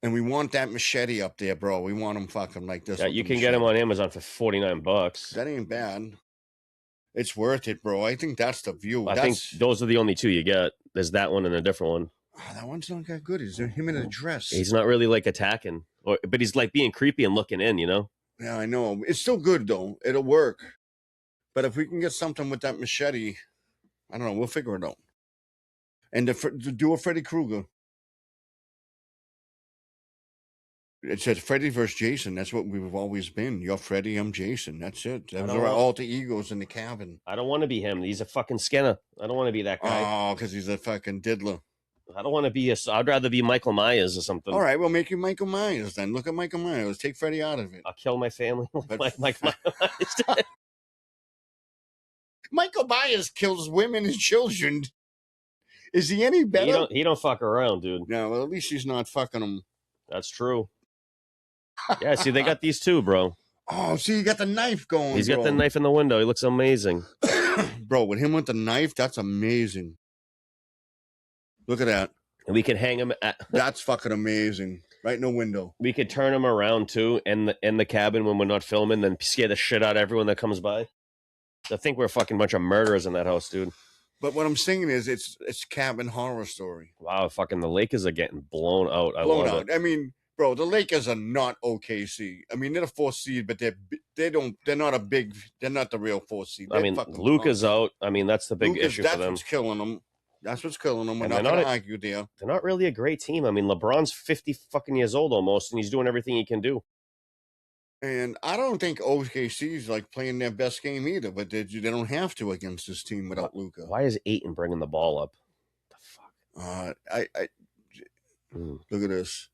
And we want that machete up there, bro. We want them fucking like this. Yeah, you can get them on Amazon for $49. That ain't bad. It's worth it, bro. I think that's the view. I think those are the only two you get. There's that one and a different one. That one's not that good. Is there him in a dress? He's not really like attacking, but he's like being creepy and looking in, you know? Yeah, I know. It's still good, though. It'll work. But if we can get something with that machete, I don't know. We'll figure it out. And to do a Freddy Krueger. It said Freddy versus Jason. That's what we've always been. You're Freddy, I'm Jason. That's it. Those are our alter egos in the cabin. I don't want to be him. He's a fucking skinner. I don't want to be that guy. Oh, because he's a fucking diddler. I don't want to be I'd rather be Michael Myers or something. All right, we'll make you Michael Myers then. Look at Michael Myers. Take Freddy out of it. I'll kill my family like Michael Myers. Michael Myers kills women and children. Is he any better? He don't fuck around, dude. No, well, at least he's not fucking them. That's true. Yeah, see, they got these too, bro. Oh, see, you got the knife going. He's got the knife in the window. He looks amazing. Bro, with him with the knife, that's amazing. Look at that. And we could hang him That's fucking amazing. Right in the window. We could turn him around too in the cabin when we're not filming, then scare the shit out of everyone that comes by. I think we're a fucking bunch of murderers in that house, dude. But what I'm saying is it's cabin horror story. Wow, fucking the Lakers are getting blown out. I love it. I mean, bro, the Lakers are not OKC. I mean, they're the fourth seed, but they're not the real fourth seed. I mean, Luka's out. I mean, that's the big issue for them. That's what's killing them. That's what's killing them. We're not going to argue there. They're not really a great team. I mean, LeBron's 50 fucking years old almost, and he's doing everything he can do. And I don't think OKC's like playing their best game either, but they don't have to against this team without Luka. Why is Ayton bringing the ball up? The fuck? Look at this.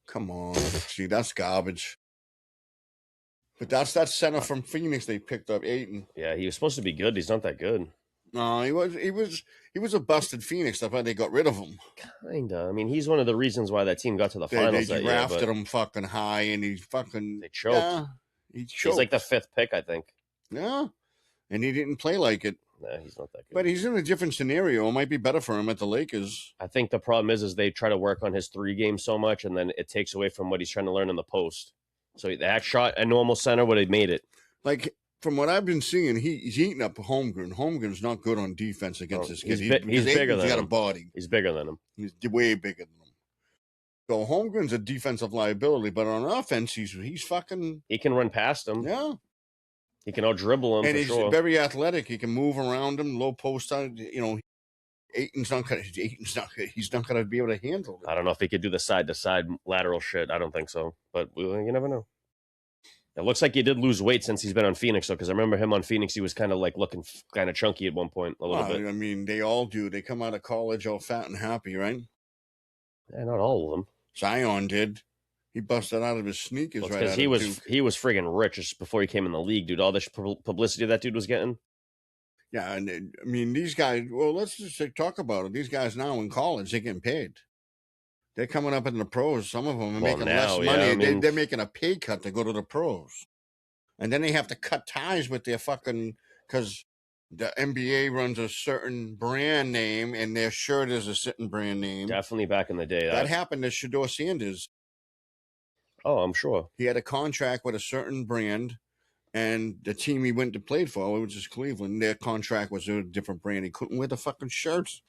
Come on. See, that's garbage. But that's that center from Phoenix they picked up, Ayton. Yeah, he was supposed to be good. He's not that good. No, he was a busted Phoenix. That's why they got rid of him. Kinda. I mean, he's one of the reasons why that team got to the finals. They drafted him fucking high, and they choked. Yeah, he choked. He's like the 5th pick, I think. Yeah, and he didn't play like it. Nah, he's not that good. But he's in a different scenario. It might be better for him at the Lakers. I think the problem is they try to work on his 3 game so much, and then it takes away from what he's trying to learn in the post. So that shot a normal center would have made it. Like, from what I've been seeing, he's eating up Holmgren. Holmgren's not good on defense against this kid. He's bigger than him. He's got a body. He's bigger than him. He's way bigger than him. So Holmgren's a defensive liability, but on offense, he's fucking... He can run past him. Yeah. He can out-dribble him, and for sure. He's very athletic. He can move around him, low post on, Ayton's not going to be able to handle it. I don't know if he could do the side-to-side lateral shit. I don't think so, but you never know. It looks like he did lose weight since he's been on Phoenix, though, because I remember him on Phoenix, he was kind of like looking kind of chunky at one point, a little bit. I mean, they all do. They come out of college all fat and happy, right? Yeah, not all of them. Zion did. He busted out of his sneakers right out of Duke. He was friggin' rich just before he came in the league, dude. All this publicity that dude was getting. Yeah, and I mean, these guys, well, let's just talk about it. These guys now in college, they're getting paid. They're coming up in the pros. Some of them are making less money. Yeah, I mean, they're making a pay cut to go to the pros. And then they have to cut ties with their fucking, because the NBA runs a certain brand name and their shirt is a certain brand name. Definitely back in the day. That happened to Shedeur Sanders. Oh, I'm sure. He had a contract with a certain brand, and the team he went to play for, which is Cleveland, their contract was a different brand. He couldn't wear the fucking shirts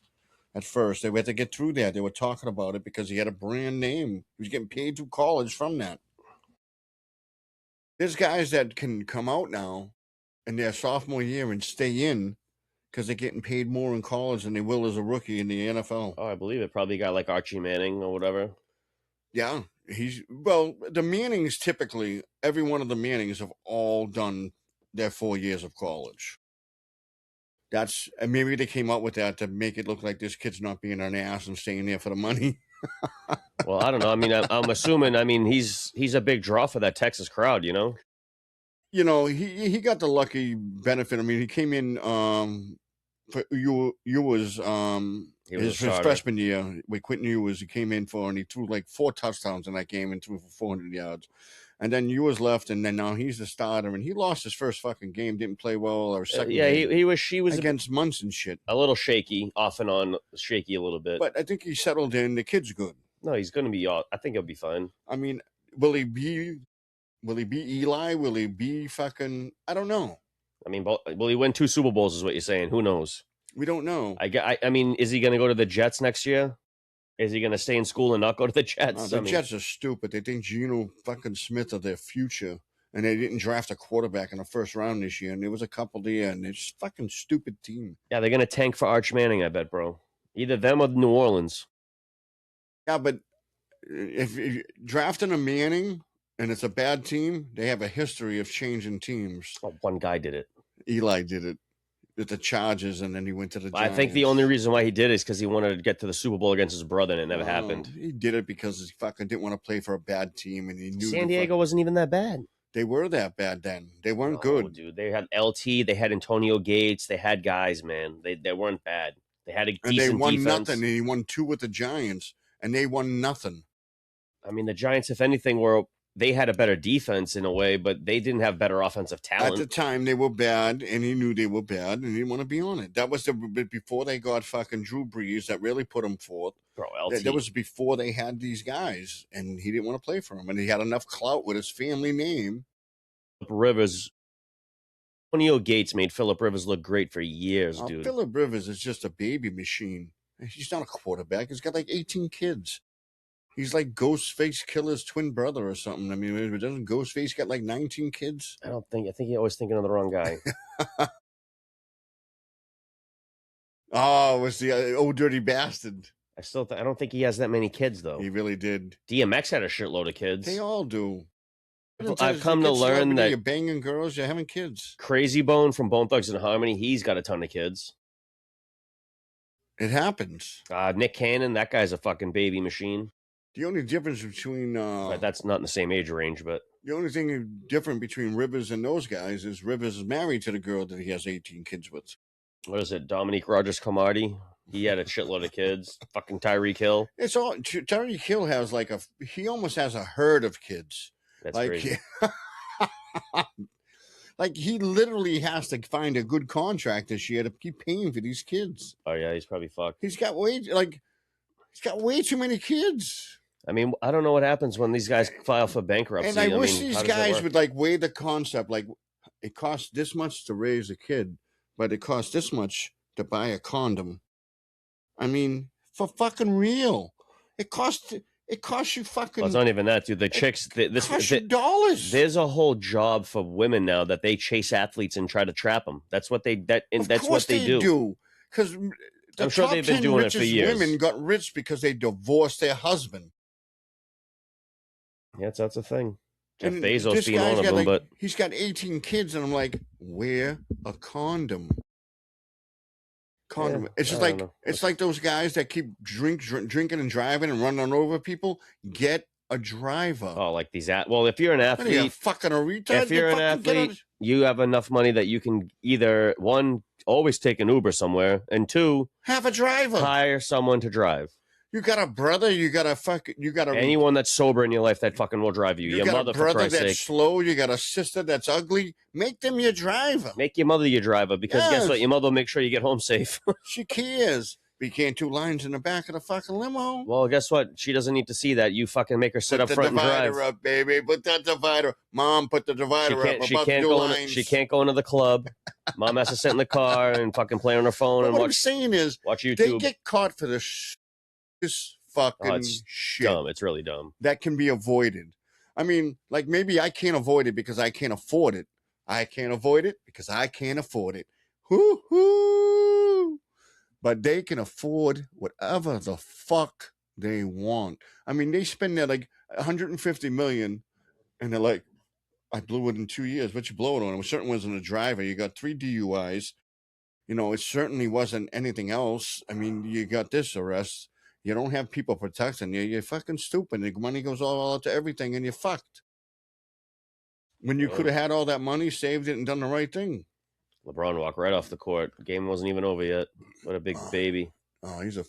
at first. They had to get through that. They were talking about it because he had a brand name. He was getting paid through college from that. There's guys that can come out now in their sophomore year and stay in because they're getting paid more in college than they will as a rookie in the NFL. Oh, I believe it. Probably a guy like Archie Manning or whatever. Yeah. The Mannings typically, every one of the Mannings have all done their 4 years of college. And maybe they came up with that to make it look like this kid's not being an ass and staying there for the money. Well, I don't know. I mean, I'm assuming. I mean, he's a big draw for that Texas crowd. You know. He got the lucky benefit. I mean, he came in for his freshman year with Quentin Ewers. He came in and he threw like 4 touchdowns in that game and threw for 400 yards. And then Ewers left, and then now he's the starter, and he lost his first fucking game, didn't play well, or second. Yeah, he was against Munson shit. A little shaky, off and on, shaky a little bit. But I think he settled in. The kid's good. No, he's going to be. I think he'll be fine. I mean, will he be Eli? Will he be fucking? I don't know. I mean, will he win 2 Super Bowls? Is what you're saying? Who knows? We don't know. I mean, is he going to go to the Jets next year? Is he going to stay in school and not go to the Jets? The Jets are stupid. They think Geno fucking Smith are their future. And they didn't draft a quarterback in the first round this year. And there was a couple there. And it's fucking stupid team. Yeah, they're going to tank for Arch Manning, I bet, bro. Either them or New Orleans. Yeah, but if drafting a Manning and it's a bad team, they have a history of changing teams. Oh, one guy did it. Eli did it with the Chargers, and then he went to the Giants. I think the only reason why he did it is because he wanted to get to the Super Bowl against his brother, and it never happened. He did it because he fucking didn't want to play for a bad team, and he knew San Diego wasn't even that bad. They were that bad then. They weren't good. Dude. They had LT, they had Antonio Gates, they had guys, man. They weren't bad. They had a decent defense. And they won defense. Nothing, and he won 2 with the Giants, and they won nothing. I mean, the Giants, if anything, they had a better defense in a way, but they didn't have better offensive talent. At the time, they were bad, and he knew they were bad, and he didn't want to be on it. That was before they got fucking Drew Brees that really put him forth. Bro, LT. That was before they had these guys, and he didn't want to play for them, and he had enough clout with his family name. Rivers, Antonio Gates made Phillip Rivers look great for years, dude. Phillip Rivers is just a baby machine. He's not a quarterback. He's got like 18 kids. He's like Ghostface Killer's twin brother or something. I mean, doesn't Ghostface got like 19 kids? I think you're always thinking of the wrong guy. Oh, it was the old dirty bastard. I don't think he has that many kids, though. He really did. DMX had a shitload of kids. They all do. I've come to learn that you're banging girls, you're having kids. Crazy Bone from Bone Thugs and Harmony, he's got a ton of kids. It happens. Nick Cannon, that guy's a fucking baby machine. The only difference between but that's not in the same age range, but the only thing different between Rivers and those guys is Rivers is married to the girl that he has 18 kids with. What is it? Dominique Rogers-Cromartie? He had a shitload of kids. Fucking Tyreek Hill. It's all Tyreek Hill has he almost has a herd of kids. That's crazy. Like he literally has to find a good contract this year to keep paying for these kids. Oh yeah, he's probably fucked. He's got way too many kids. I mean, I don't know what happens when these guys file for bankruptcy. And I wish these guys would weigh the concept. Like it costs this much to raise a kid, but it costs this much to buy a condom. I mean, for fucking real, it costs you fucking. Well, it's not even that, dude. The chicks, costs you dollars. There's a whole job for women now that they chase athletes and try to trap them. That's what they do. Because I'm sure they've been doing it for years. Women got rich because they divorced their husband. Yeah, that's a thing. Jeff And Bezos being one of them, but he's got 18 kids, and I'm like, wear a condom. Yeah, it's just it's like those guys that keep drinking and driving and running over people. Get a driver. Oh, like these well, if you're an athlete, you're fucking a retard. If you're an athlete, you have enough money that you can either one always take an Uber somewhere, and two have a driver. Hire someone to drive. You got a brother. You got anyone that's sober in your life that fucking will drive you. You your got mother, a brother for Christ's that's sake. slow. You got a sister that's ugly. Make them your driver. Make your mother your driver because guess what? Your mother will make sure you get home safe. She cares. But you can't 2 lines in the back of the fucking limo. Well, guess what? She doesn't need to see that. You fucking make her sit up front and drive. Put the divider up, baby. Put that divider. Mom, put the divider up. She can't go into the club. Mom has to sit in the car and fucking play on her phone and what watch. I'm saying is, watch YouTube. They get caught for this fucking shit. Dumb. It's really dumb. That can be avoided. I mean, like maybe I can't avoid it because I can't afford it. I can't avoid it because I can't afford it. Hoo-hoo! But they can afford whatever the fuck they want. I mean, they spend their like $150 million, and they're like, I blew it in 2 years. What you blow it on? It certainly wasn't a driver. You got 3 DUIs. You know, it certainly wasn't anything else. I mean, you got this arrest. You don't have people protecting you. You're fucking stupid. The money goes all out to everything, and you're fucked. When you could have had all that money, saved it, and done the right thing. LeBron walked right off the court. The game wasn't even over yet. What a big baby. Oh, he's a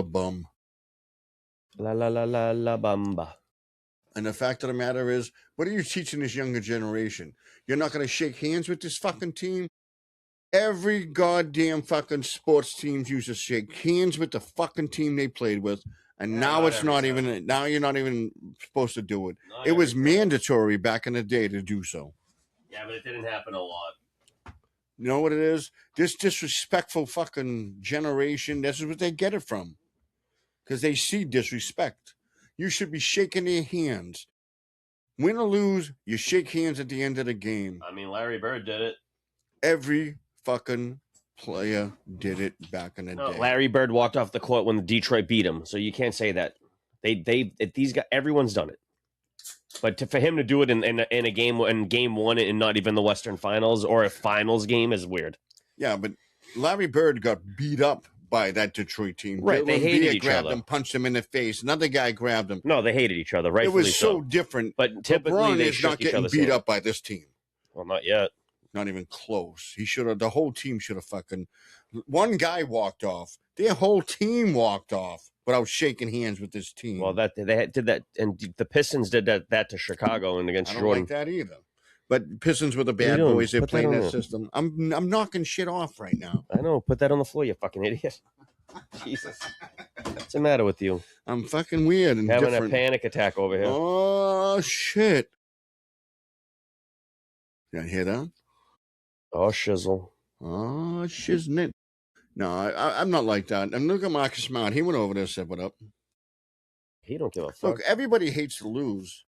bum. La la la la la bamba. And the fact of the matter is, what are you teaching this younger generation? You're not going to shake hands with this fucking team? Every goddamn fucking sports team used to shake hands with the fucking team they played with. And now it's not even, now you're not even supposed to do it. It was mandatory back in the day to do so. Yeah, but it didn't happen a lot. You know what it is? This disrespectful fucking generation, this is what they get it from. Because they see disrespect. You should be shaking their hands. Win or lose, you shake hands at the end of the game. I mean, Larry Bird did it. Every fucking player did it back in the day. Larry Bird walked off the court when Detroit beat him, so you can't say that. These guys, everyone's done it. But for him to do it in a game, in game one and not even the Western Finals or a finals game is weird. Yeah, but Larry Bird got beat up by that Detroit team. Right, they hated each grabbed other. him, punched him in the face. Another guy grabbed him. No, they hated each other, right? It was so different. But typically, LeBron they is not getting beat up by this team. Well, not yet. Not even close. He should have. The whole team should have fucking. One guy walked off. Their whole team walked off without shaking hands with this team. Well, that they did that, and the Pistons did that to Chicago and against I don't Jordan. like that either. But Pistons were the bad boys. They're playing that system. I'm knocking shit off right now. I know. Put that on the floor, you fucking idiot. Jesus. What's the matter with you? I'm fucking weird and having different. A panic attack over here. Oh, shit. Did I hear that? Oh, shizzle. Oh, shiznit. No, I'm not like that. And look at Marcus Smart. He went over there and said, what up? He don't give a fuck. Look, everybody hates to lose.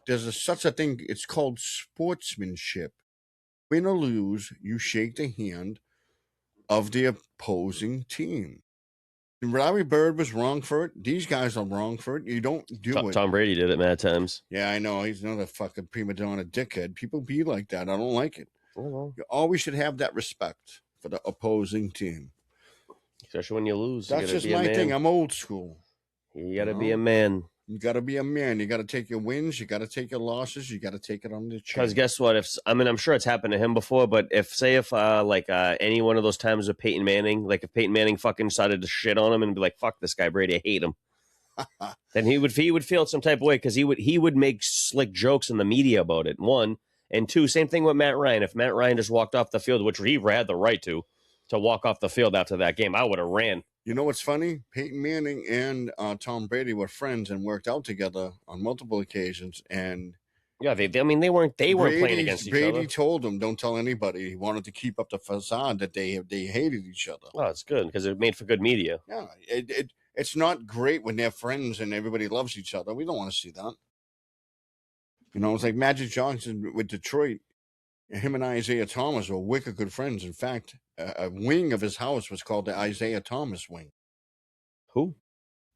There's such a thing. It's called sportsmanship. Win or lose, you shake the hand of the opposing team. Larry Bird was wrong for it. These guys are wrong for it. You don't do it. Tom Brady did it mad times. Yeah, I know. He's another fucking prima donna dickhead. People be like that. I don't like it. You always should have that respect for the opposing team. Especially when you lose. That's just my thing. I'm old school. You got to be a man. You got to be a man. You got to take your wins. You got to take your losses. You got to take it on the chin. Because guess what? I'm sure it's happened to him before, but if any one of those times with Peyton Manning, like if Peyton Manning fucking decided to shit on him and be like, fuck this guy, Brady, I hate him. Then he would feel some type of way because he would make slick jokes in the media about it. One. And two, same thing with Matt Ryan. If Matt Ryan just walked off the field, which he had the right to walk off the field after that game, I would have ran. You know what's funny? Peyton Manning and Tom Brady were friends and worked out together on multiple occasions. And yeah, they weren't playing against each other. Brady told him, "Don't tell anybody." He wanted to keep up the facade that they hated each other. Oh, it's good because it made for good media. Yeah, it's not great when they're friends and everybody loves each other. We don't want to see that. You know, it's like Magic Johnson with Detroit. Him and Isaiah Thomas were wicked good friends. In fact, a wing of his house was called the Isaiah Thomas wing. Who?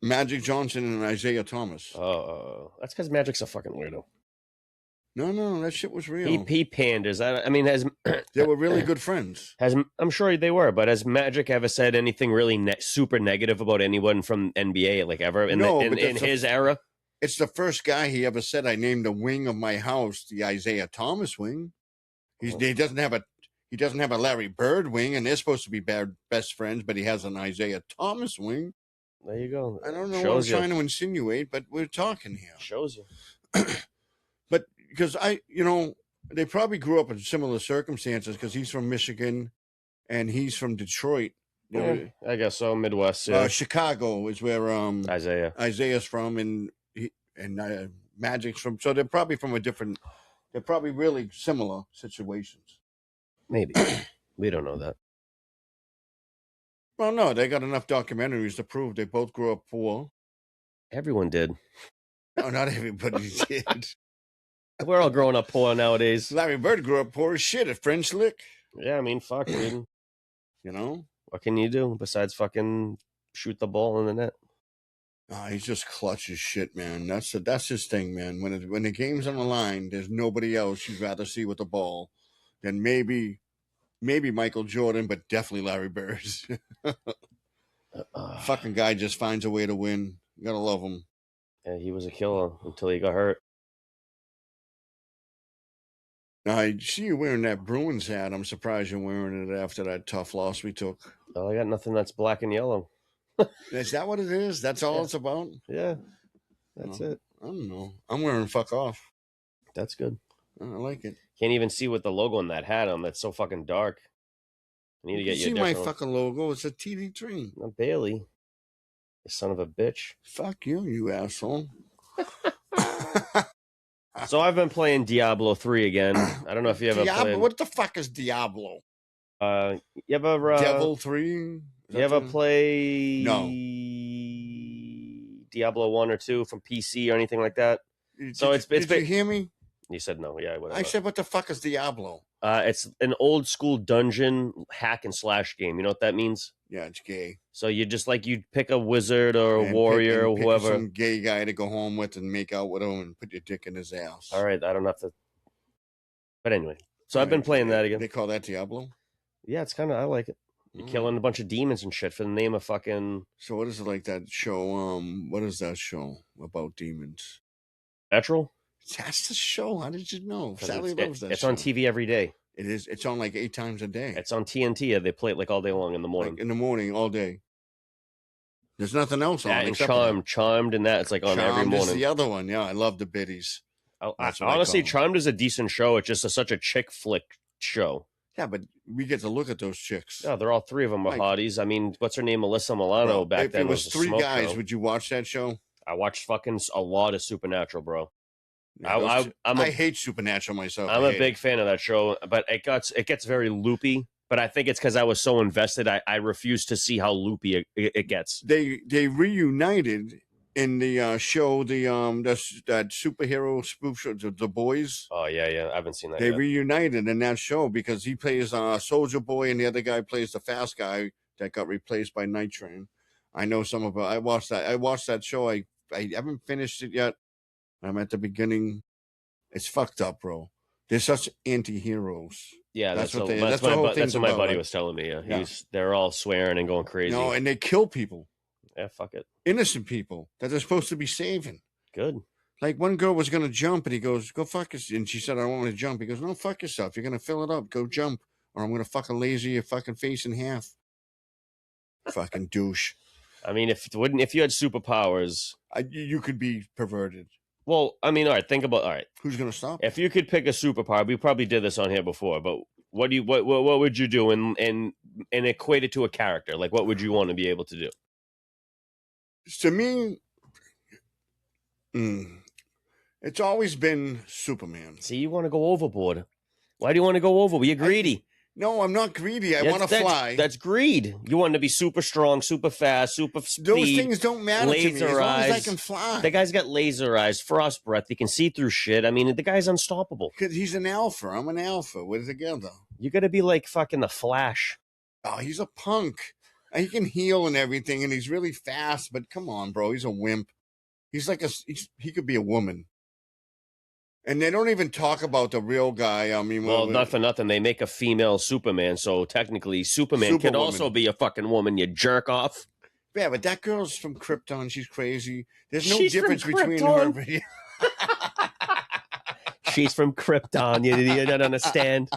Magic Johnson and Isaiah Thomas. That's because Magic's a fucking weirdo. No, that shit was real. He panders. They were really good friends. I'm sure they were, but has Magic ever said anything really super negative about anyone from NBA, like ever in his era? It's the first guy he ever said, I named a wing of my house the Isaiah Thomas wing. He doesn't have a Larry Bird wing, and they're supposed to be best friends, but he has an Isaiah Thomas wing. There you go. I don't know what I'm trying to insinuate, but we're talking here. Shows you. But because they probably grew up in similar circumstances because he's from Michigan and he's from Detroit. Yeah, I guess so. Midwest. Yeah. Chicago is where Isaiah's from, and Magic's from. So they're probably from they're probably really similar situations. Maybe. We don't know that. Well, no, they got enough documentaries to prove they both grew up poor. Everyone did. No, not everybody did. We're all growing up poor nowadays. Larry Bird grew up poor as shit at French Lick. Yeah, I mean, fuck, dude. You know? What can you do besides fucking shoot the ball in the net? He's just clutch as shit, man. That's his thing, man. When the game's on the line, there's nobody else you'd rather see with the ball than maybe Michael Jordan, but definitely Larry Bird. Fucking guy just finds a way to win. You gotta love him. Yeah, he was a killer until he got hurt. Now, I see you wearing that Bruins hat. I'm surprised you're wearing it after that tough loss we took. Oh, I got nothing that's black and yellow. Is that what it is? That's all it's about? Yeah, that's it. I don't know. I'm wearing fuck off. That's good. I like it. Can't even see what the logo on that hat on. That's so fucking dark. I need to get you see my fucking logo. It's a TD3. Not Bailey. You son of a bitch. Fuck you, you asshole. So I've been playing Diablo 3 again. I don't know if you ever played. What the fuck is Diablo? You ever Devil 3? You ever play No. Diablo 1 or 2 from PC or anything like that? Did you hear me? You said no. Yeah, whatever. I said, what the fuck is Diablo? It's an old school dungeon hack and slash game. You know what that means? Yeah, it's gay. So you just you pick a wizard or a warrior or whoever. Some gay guy to go home with and make out with him and put your dick in his ass. All right, I don't have to. But anyway, so I've been playing that again. They call that Diablo? Yeah, it's kind of, I like it. You're killing a bunch of demons and shit for the name of fucking. So what is it like that show? What is that show about demons? Natural? That's the show. How did you know? Sally loves that. It's show. on TV every day. It is. It's on like 8 times a day. It's on TNT. They play it all day long in the morning. In the morning, all day. There's nothing else on. That and Charmed, and that it's on every morning. Charmed is the other one. Yeah, I love the biddies. Honestly, Charmed is a decent show. It's just such a chick flick show. Yeah, but we get to look at those chicks. Yeah, they're all 3 of them are hotties. I mean, what's her name? Melissa Milano back then. If it was 3 guys, show. Would you watch that show? I watched fucking a lot of Supernatural, bro. Yeah, I hate Supernatural myself. I'm a big fan of that show, but it gets very loopy. But I think it's because I was so invested. I refuse to see how loopy it gets. They reunited in the show, that superhero spoof show, The Boys. Oh yeah, I haven't seen that. They reunited in that show because he plays Soldier Boy and the other guy plays the fast guy that got replaced by Night Train. I know some of it. I watched that show. I haven't finished it yet. I'm at the beginning. It's fucked up, bro. They're such anti-heroes. Yeah, that's what my buddy was telling me. Yeah. They're all swearing and going crazy. No, and they kill people. Yeah, fuck it. Innocent people that they're supposed to be saving. Good. Like one girl was going to jump and he goes, go fuck yourself. And she said, I don't want to jump. He goes, no, fuck yourself. You're going to fill it up. Go jump or I'm going to fucking laser your fucking face in half. Fucking douche. I mean, if you had superpowers, you could be perverted. Well, I mean, all right. Who's going to stop? If you could pick a superpower, we probably did this on here before, but what would you do and equate it to a character? Like, what would you want to be able to do? To me, it's always been Superman. See, you want to go overboard. Why do you want to go over? You're greedy. No, I'm not greedy. I want to fly. That's greed. You want to be super strong, super fast, super speed. Those things don't matter to me as long eyes. as I can fly. The guy's got laser eyes, frost breath. He can see through shit. I mean, the guy's unstoppable. Because he's an alpha. I'm an alpha. We're together. You got to be like fucking the Flash. Oh, he's a punk. He can heal and everything, and he's really fast. But come on, bro. He's a wimp. He's like he could be a woman. And they don't even talk about the real guy. I mean, well, not for nothing. They make a female Superman, so technically Superman can also be a fucking woman, you jerk off. Yeah, but that girl's from Krypton. She's crazy. There's no difference between her. She's from Krypton. You don't understand.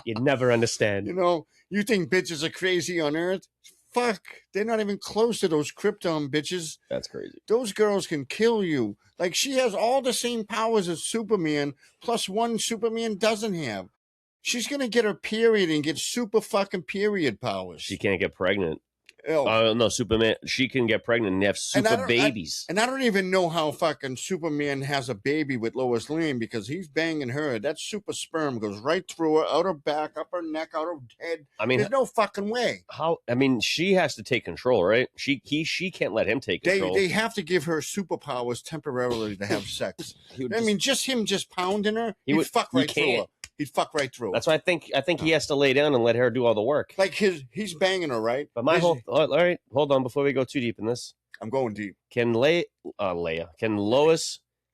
You'd never understand. You know, you think bitches are crazy on Earth? Fuck. They're not even close to those Krypton bitches. That's crazy. Those girls can kill you. Like, she has all the same powers as Superman, plus one Superman doesn't have. She's going to get her period and get super fucking period powers. She can't get pregnant. No, Superman, she can get pregnant and have super babies. And I don't even know how fucking Superman has a baby with Lois Lane because he's banging her. That super sperm goes right through her, out her back, up her neck, out her head. I mean, there's no fucking way. How? I mean, she has to take control, right? She can't let him take control. They have to give her superpowers temporarily to have sex. I mean, just him pounding her, he'd fuck right through her. He'd fuck right through. That's why I think he has to lay down and let her do all the work. Like he's banging her, right? But all right, hold on before we go too deep in this. I'm going deep. Can Lois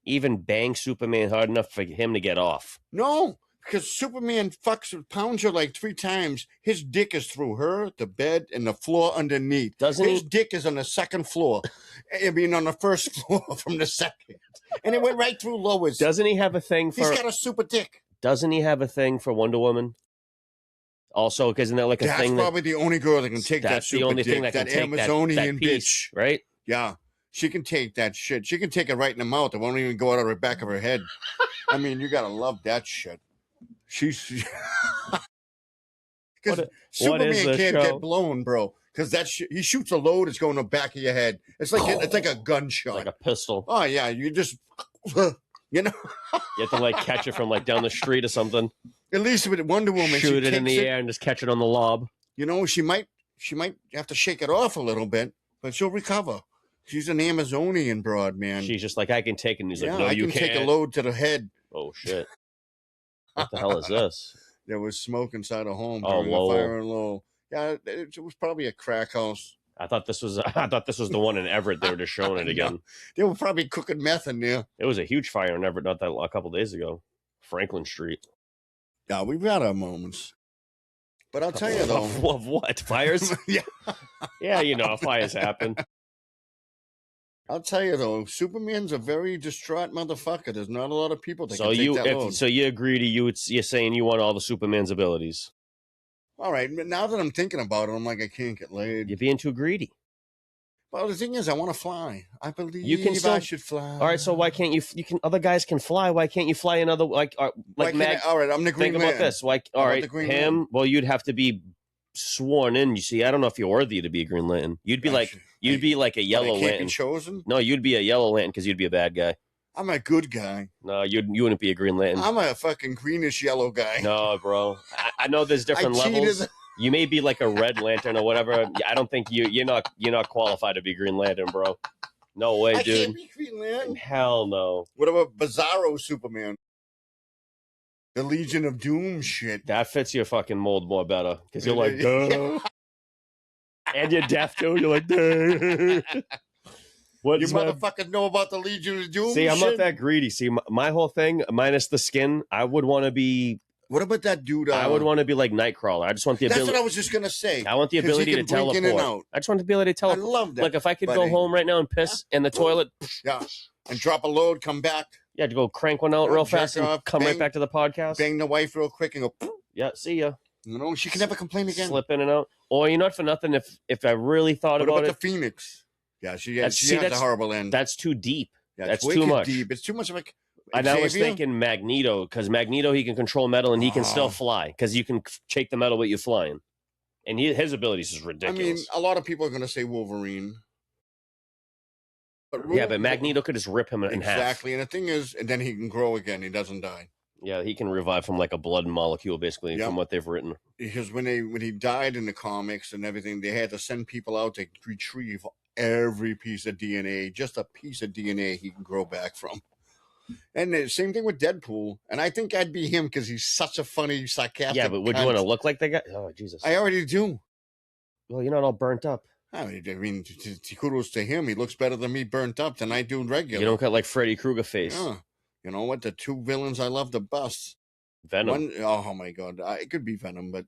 even bang Superman hard enough for him to get off? No, because Superman pounds her like 3 times. His dick is through her, the bed, and the floor underneath. His dick is on the second floor. I mean, on the first floor from the second. And it went right through Lois. Doesn't he have a thing for... He's got a super dick. Doesn't he have a thing for Wonder Woman? Also, because isn't that like a thing? That's probably the only girl that can take that super dick. That's the only thing that can take Amazonian that piece, bitch, right? Yeah. She can take that shit. She can take it right in the mouth. It won't even go out of the back of her head. I mean, you got to love that shit. She's... Because Superman can't get blown, bro. Because he shoots a load, it's going to the back of your head. It's like a gunshot. Like a pistol. Oh, yeah. You just... You know, you have to catch it from down the street or something. At least with Wonder Woman, shoot she it in takes the air and just catch it on the lob. You know, she might have to shake it off a little bit, but she'll recover. She's an Amazonian broad, man. She's just like, I can take it. And he's like, no, I you can can't. take a load to the head. Oh, shit. What the hell is this? There was smoke inside a home Oh, during Lowell. the fire in Lowell. Yeah, it was probably a crack house. I thought this was the one in Everett. They were just showing it again. No, they were probably cooking meth in there. It was a huge fire in Everett a couple days ago. Franklin Street. Yeah, we've had our moments. But I'll tell you, though. Of what? Fires? Yeah. Yeah, you know, fires happen. I'll tell you, though, Superman's a very distraught motherfucker. There's not a lot of people that So can take that load. So you agree to you're saying you want all the Superman's abilities. All right, now that I'm thinking about it, I'm like, I can't get laid. You're being too greedy. Well, the thing is, I want to fly. I believe I should fly. All right, so why can't you? Other guys can fly. Why can't you fly another all right, I'm the Green Think Man. about this. All right, Green him. Man? Well, you'd have to be sworn in. You see, I don't know if you're worthy to be a Green Lantern. You'd be like a Yellow Lantern. Be chosen? No, you'd be a Yellow Lantern because you'd be a bad guy. I'm a good guy. No, you wouldn't be a Green Lantern. I'm a fucking greenish yellow guy. No, bro. I know there's different levels. You may be like a Red Lantern or whatever. I don't think you're not qualified to be Green Lantern, bro. No way, dude. I can't be Green Lantern. Hell no. What about Bizarro Superman? The Legion of Doom shit. That fits your fucking mold more better because you're like, duh. And you're deaf too. You're like, duh. You motherfuckers know about the Legion of Doom. See, I'm not that greedy. See, my whole thing, minus the skin, I would want to be. What about that dude? I would want to be like Nightcrawler. I just want the ability. That's what I was just gonna say. I want the ability to teleport. In and out. I just want the ability to teleport. I love that. Like if I could go home right now and piss in the toilet. Yeah, and drop a load, come back. Yeah, to go crank one out real fast and come right back to the podcast. Bang the wife real quick and go. Yeah, see ya. You know, she can never complain again. Slip in and out. Or you're not for nothing. If I really thought about it. What about the Phoenix? Yeah, she has a horrible end. That's too deep. Yeah, that's too much. Deep. It's too much of a. And I was thinking Magneto, because Magneto, he can control metal and he can still fly, because you can take the metal with you flying. And his abilities is ridiculous. I mean, a lot of people are going to say Wolverine. But Magneto could just rip him in half. Exactly. And the thing is, and then he can grow again. He doesn't die. Yeah, he can revive from like a blood molecule, basically, from what they've written. Because when he died in the comics and everything, they had to send people out to retrieve every piece of DNA, just a piece of DNA he can grow back from. And the same thing with Deadpool. And I think I'd be him because he's such a funny, sarcastic. Yeah, but would you want to look like that guy? Oh, Jesus. I already do. Well, you're not all burnt up. I mean, kudos to him. He looks better than me burnt up than I do regular. You don't got like Freddy Krueger face. Yeah. You know what? The two villains I love the best. Venom. Oh my God. It could be Venom, but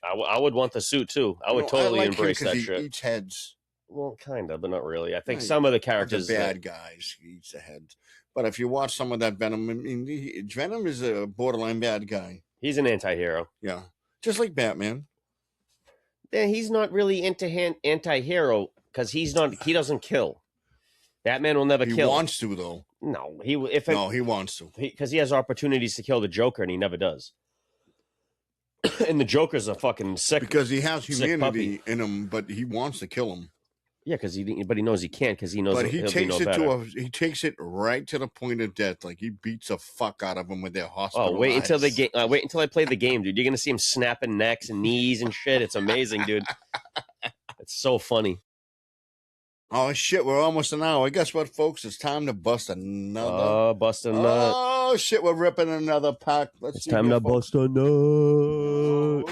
I would want the suit too. I would totally embrace that shit. He eats heads. Well, kind of, but not really. I think some of the characters. The bad guys, he eats the heads. But if you watch some of that Venom, I mean, Venom is a borderline bad guy. He's an anti-hero. Yeah. Just like Batman. Yeah, he's not really anti-hero because he doesn't kill. Batman will never kill. He wants to, though. No, he wants to. Because he has opportunities to kill the Joker, and he never does. And the Joker's a fucking sick. Because he has humanity in him, but he wants to kill him. Yeah, but he knows he can't because he knows. But he takes it right to the point of death. Like he beats the fuck out of him with their hospital. Oh, wait until I play the game, dude. You're gonna see him snapping necks and knees and shit. It's amazing, dude. It's so funny. Oh shit, we're almost an hour. Guess what, folks? It's time to bust another. Oh, bust a nut. Oh shit, we're ripping another pack. It's time to bust a nut.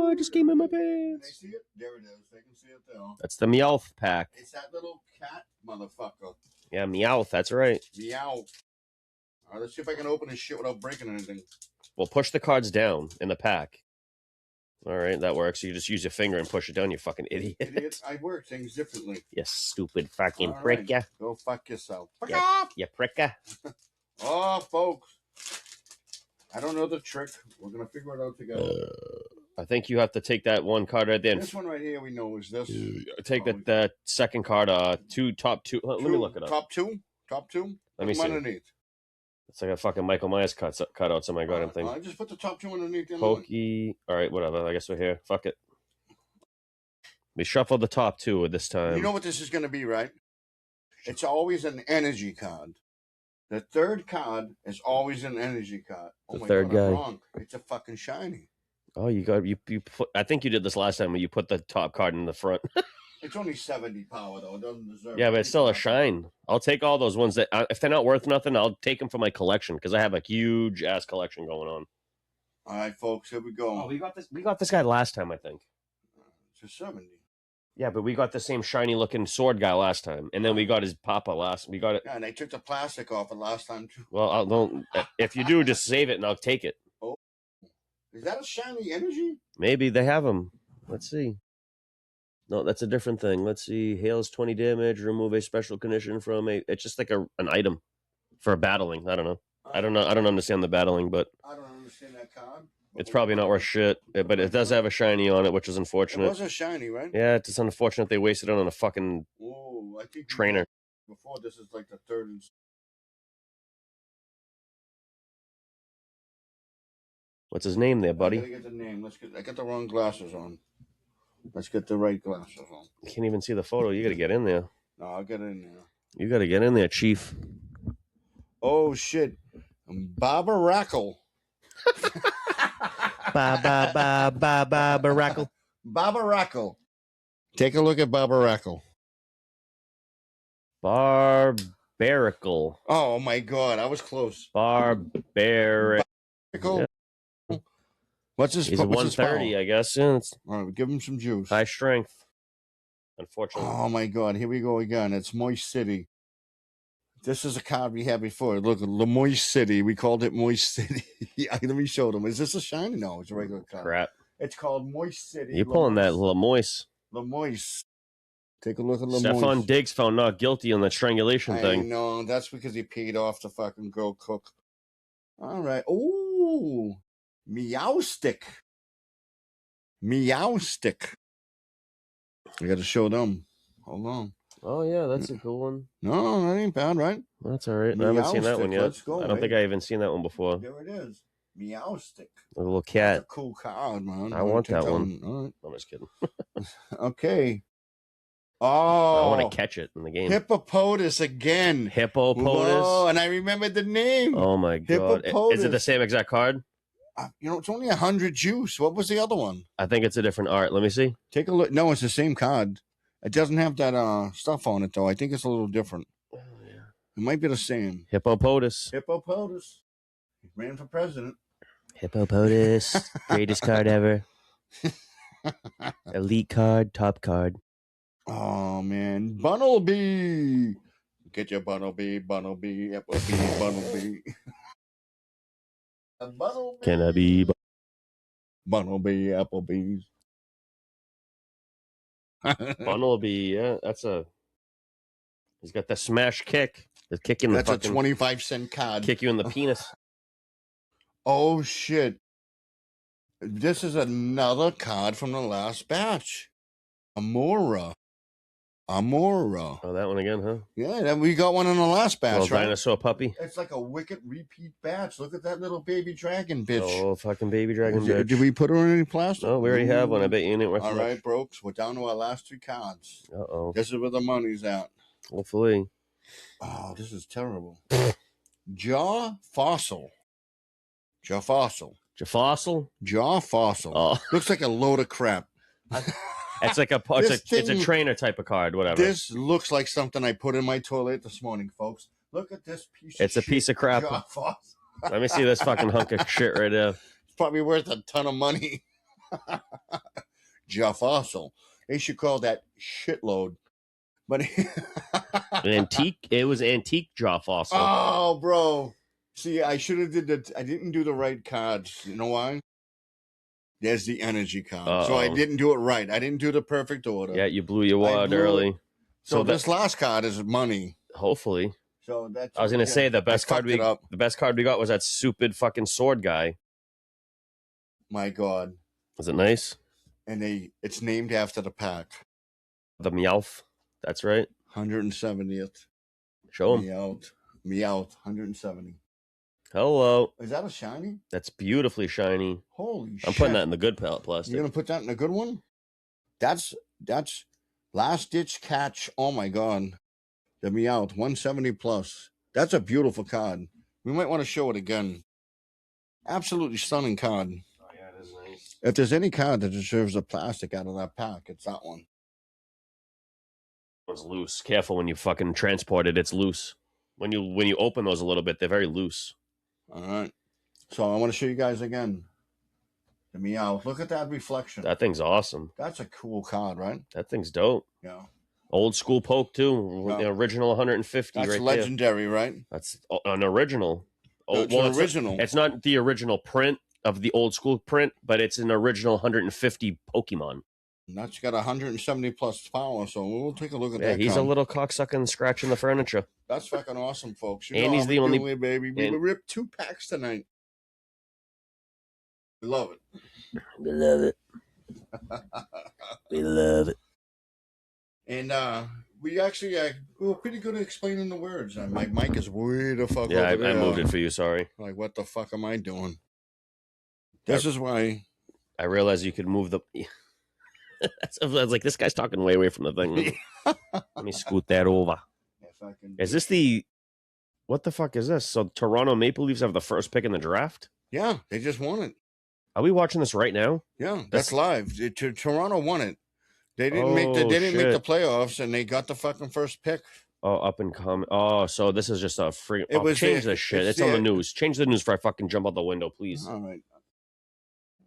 I just came in my pants. They see it? There it is. They can see it there. That's the Meowth pack. It's that little cat motherfucker. Yeah, Meowth. That's right. Meowth. All right, let's see if I can open this shit without breaking anything. Well, push the cards down in the pack. All right, that works. You just use your finger and push it down, you fucking idiot. Idiot. I work things differently. You stupid fucking prick, ya. Go fuck yourself. Fuck off. You pricka. Oh, folks. I don't know the trick. We're going to figure it out together. I think you have to take that one card right there. This one right here we know is this. Take that second card, top two. Let me look it up. Top two? Let me see. Underneath. It's like a fucking Michael Myers cutouts on my goddamn thing. I just put the top two underneath. Pokey. All right, whatever. I guess we're here. Fuck it. We shuffled the top two this time. You know what this is going to be, right? It's always an energy card. The third card is always an energy card. Oh The my third god, I'm guy. wrong. It's a fucking shiny. Oh, you put. I think you did this last time when you put the top card in the front. It's only 70 power though. It doesn't deserve. Yeah, but it's still a nothing. shine. I'll take all those ones that if they're not worth nothing, I'll take them for my collection because I have a huge ass collection going on. All right, folks, here we go. Oh, we got this guy last time, I think. It's a 70. Yeah, but we got the same shiny looking sword guy last time, and then we got his papa last. We got it. Yeah, and they took the plastic off it last time too. Well, I'll don't. If you do, just save it and I'll take it. Oh, is that a shiny energy? Maybe they have them. Let's see. No, that's a different thing. Let's see. Hails 20 damage. Remove a special condition from a. It's just like an item for battling. I don't know. I don't know. I don't understand the battling, but I don't understand that card. it's probably not worth shit. But it does have a shiny on it, which is It unfortunate. was a shiny, right? Yeah, it's just unfortunate they wasted it on a fucking Whoa, I think trainer. Before this is like the third. What's his name there, I buddy? gotta get the name. I got the wrong glasses on. Let's get the right glasses on. You can't even see the photo. You got to get in there. No, I'll get in there. You got to get in there, Chief. Oh shit, Barbarackle. Barbarackle. Barbarackle. Take a look at Barbarackle. Barbarical. Oh my god, I was close. Barbaric. Yeah. What's his? He's a 130, I guess. Yeah, all right, give him some juice. high strength. Unfortunately. Oh my god, here we go again. It's Moist City. This is a card we had before. Look, the Moist City. We called it Moist City. Yeah, let me show them. Is this a shiny? No, it's a regular card. Crap. It's called Moist City. You're pulling that Lamoise. Lamoise. Take a look at Lamoise. Stefan Diggs found not guilty on the strangulation thing. No, that's because he paid off the fucking girl cook. All right. Ooh. Meow stick. Meow stick. I got to show them. Hold on. Oh, yeah, that's a cool one. No, that ain't bad, right? That's all right. I haven't seen that one yet. Let's go, I don't think I even seen that one before. There it is. Meow stick. A little cat. That's a cool card, man. I want that one. All right. I'm just kidding. Okay. I Oh. want to catch it in the game. Hippopotamus again. Hippopotamus. Whoa, and I remembered the name. Oh, my God. Hippopotamus. Is it the same exact card? It's only 100 juice. What was the other one? I think it's a different art. Let me see. Take a look. No, it's the same card. It doesn't have that stuff on it, though. I think it's a little different. Oh, yeah. It might be the same. Hippopotamus. Hippopotamus. He ran for president. Hippopotamus. Greatest card ever. Elite card. Top card. Oh, man. Bunnelby. Get your Bunnelby, Bunnelby, Applebee, Bunnelby. Bunnelby. Can I be? Bunnelby, Applebee's. Bunnelby, yeah, he's got the smash kick. The kick in the That's fucking, a 25-cent card. kick you in the penis. Oh, shit. This is another card from the last batch. Amora. Oh, that one again, huh? Yeah, we got one in the last batch, Little right? dinosaur puppy. It's like a wicked repeat batch. Look at that little baby dragon bitch. Oh, fucking baby dragon bitch. Did we put her in any plastic? No, we already have one. I bet you ain't worth All much. right, Brooks. We're down to our last 3 cards. Uh-oh. This is where the money's at. Hopefully. Oh, this is terrible. Jaw Fossil. Jaw Fossil. Jafossil? Jaw Fossil. Oh. Looks like a load of crap. It's like it's a trainer type of card, whatever. This looks like something I put in my toilet this morning, folks. Look at this piece It's of a piece of crap. Jaw Fossil. Let me see this fucking hunk of shit right there. It's probably worth a ton of money. Jaw Fossil. They should call that shitload. But Antique. It was antique jaw fossil. oh, bro. See, I should have did that. I didn't do the right cards. You know why? There's the energy card. So I didn't do it right. I didn't do the perfect order. Yeah, you blew your wad early. So this last card is money. Hopefully. So that's. I was gonna say the best card we got was that stupid fucking sword guy. My God. Was it nice? And it's named after the pack. The Meowth. That's right. 170th. Show him. Meowth. 170. Hello. Is that a shiny? That's beautifully shiny. Holy shit. I'm putting that in the good plastic. You're going to put that in a good one? That's last ditch catch. Oh my God. The Meowth. 170 plus. That's a beautiful card. We might want to show it again. Absolutely stunning card. Oh, yeah, it is nice. If there's any card that deserves a plastic out of that pack, it's that one. It's loose. Careful when you fucking transport it. It's loose. When you open those a little bit, they're very loose. All right. So I want to show you guys again. The meow. Look at that reflection. That thing's awesome. That's a cool card, right? That thing's dope. Yeah. Old school poke too. Yeah. The original 150. That's right legendary, there. Right? That's an original. It's an original. It's not the original print of the old school print, but it's an original 150 Pokemon. And that's got 170 plus power, so we'll take a look at that. Yeah, he's a little cocksucking scratching the furniture. That's fucking awesome, folks. And he's the only baby. We ripped 2 packs tonight. We love it. We love it. We love it. And we actually we were pretty good at explaining the words. My mic is way the fuck Yeah, over there. I moved it for you. Sorry. Like, what the fuck am I doing? This is why I realized you could move the. I was like, this guy's talking way away from the thing. Let me scoot that over. Is this the? What the fuck is this? So Toronto Maple Leafs have the first pick in the draft? Yeah, they just won it. Are we watching this right now? Yeah, that's live. Toronto won it. They didn't make the playoffs, and they got the fucking first pick. Oh, up and come. Oh, so this is just a free. Change this shit. It's on the news. Change the news before I fucking jump out the window, please. All right.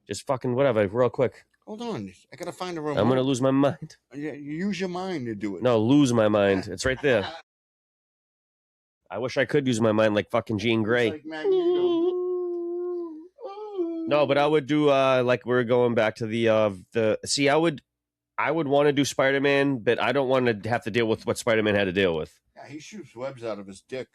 Just fucking whatever, real quick. Hold on. I gotta find a remote. I'm gonna lose my mind. Yeah, you use your mind to do it. No, lose my mind. It's right there. I wish I could use my mind like fucking Jean Grey. Like Magneto. No, but I would do like we're going back to the. See, I would want to do Spider-Man, but I don't want to have to deal with what Spider-Man had to deal with. Yeah, he shoots webs out of his dick.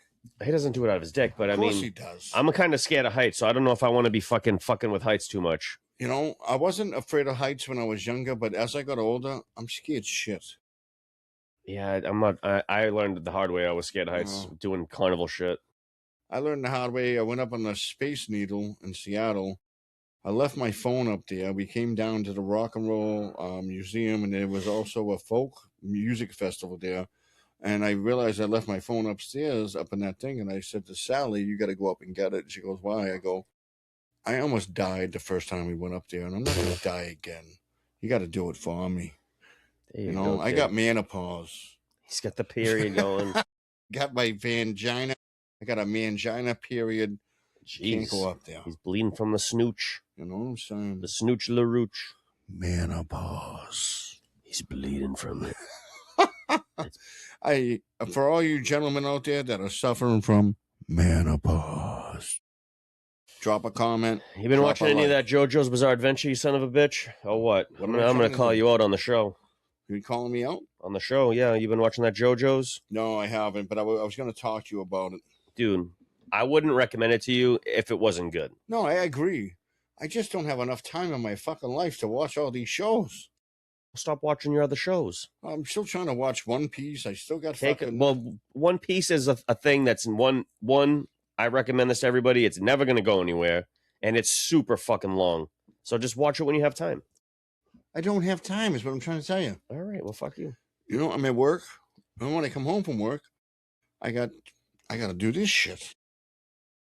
He doesn't do it out of his dick, but I mean, he does. I'm kind of scared of heights, so I don't know if I want to be fucking with heights too much. You know, I wasn't afraid of heights when I was younger, but as I got older, I'm scared shit. Yeah, I'm not. I learned the hard way. I was scared of heights doing carnival shit. I learned the hard way. I went up on the Space Needle in Seattle. I left my phone up there. We came down to the Rock and Roll Museum, and there was also a folk music festival there. And I realized I left my phone upstairs up in that thing, and I said to Sally, you got to go up and get it. She goes, why? I go, I almost died the first time we went up there, and I'm not going to die again. You got to do it for me. You know, I got Manapause. He's got the period going. Got my vangina. I got a mangina period. Jeez. Can't go up there. He's bleeding from the snooch. You know what I'm saying? The snooch LaRooch. Manapause. He's bleeding from it. For all you gentlemen out there that are suffering from menopause, drop a comment. You been watching any of that JoJo's Bizarre Adventure, you son of a bitch? Oh, what? I'm going to call you out on the show. You calling me out? On the show, yeah. You been watching that JoJo's? No, I haven't, but I was going to talk to you about it. Dude, I wouldn't recommend it to you if it wasn't good. No, I agree. I just don't have enough time in my fucking life to watch all these shows. Stop watching your other shows. I'm still trying to watch One Piece. I still got Well, One Piece is a thing that's in one. I recommend this to everybody. It's never going to go anywhere, and it's super fucking long. So just watch it when you have time. I don't have time is what I'm trying to tell you. All right, well, fuck you. You know, I'm at work, and when I come home from work, I got to do this shit.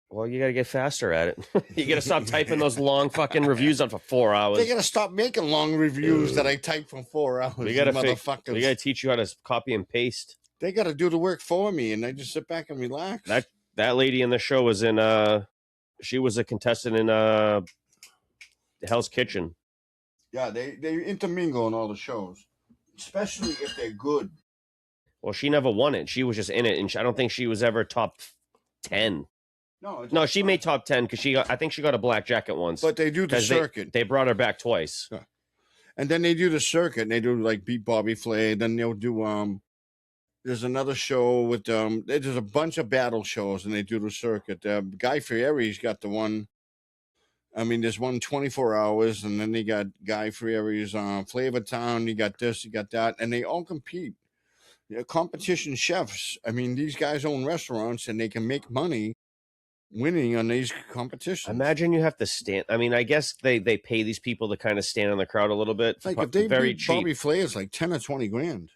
Well, you got to get faster at it. You got to stop typing those long fucking reviews on for 4 hours. They got to stop making long reviews that I type for 4 hours. We got to teach you how to copy and paste. They got to do the work for me, and I just sit back and relax. That lady in the show was in. She was a contestant in Hell's Kitchen. Yeah, they intermingle in all the shows, especially if they're good. Well, she never won it. She was just in it, and I don't think she was ever top 10. No, she made top 10 because I think she got a black jacket once. But they do the circuit. They brought her back twice. Yeah. And then they do the circuit, and they do like beat Bobby Flay. Then they'll do there's another show with there's a bunch of battle shows, and they do the circuit. Guy Fieri's got the one. I mean, there's one 24 hours, and then they got Guy Fieri's Flavor Town. You got this, you got that, and they all compete. Competition chefs. I mean, these guys own restaurants, and they can make money winning on these competitions. Imagine you have to stand. I mean, I guess they pay these people to kind of stand in the crowd a little bit. Like if they beat Bobby Flay, it's like 10 or 20 grand,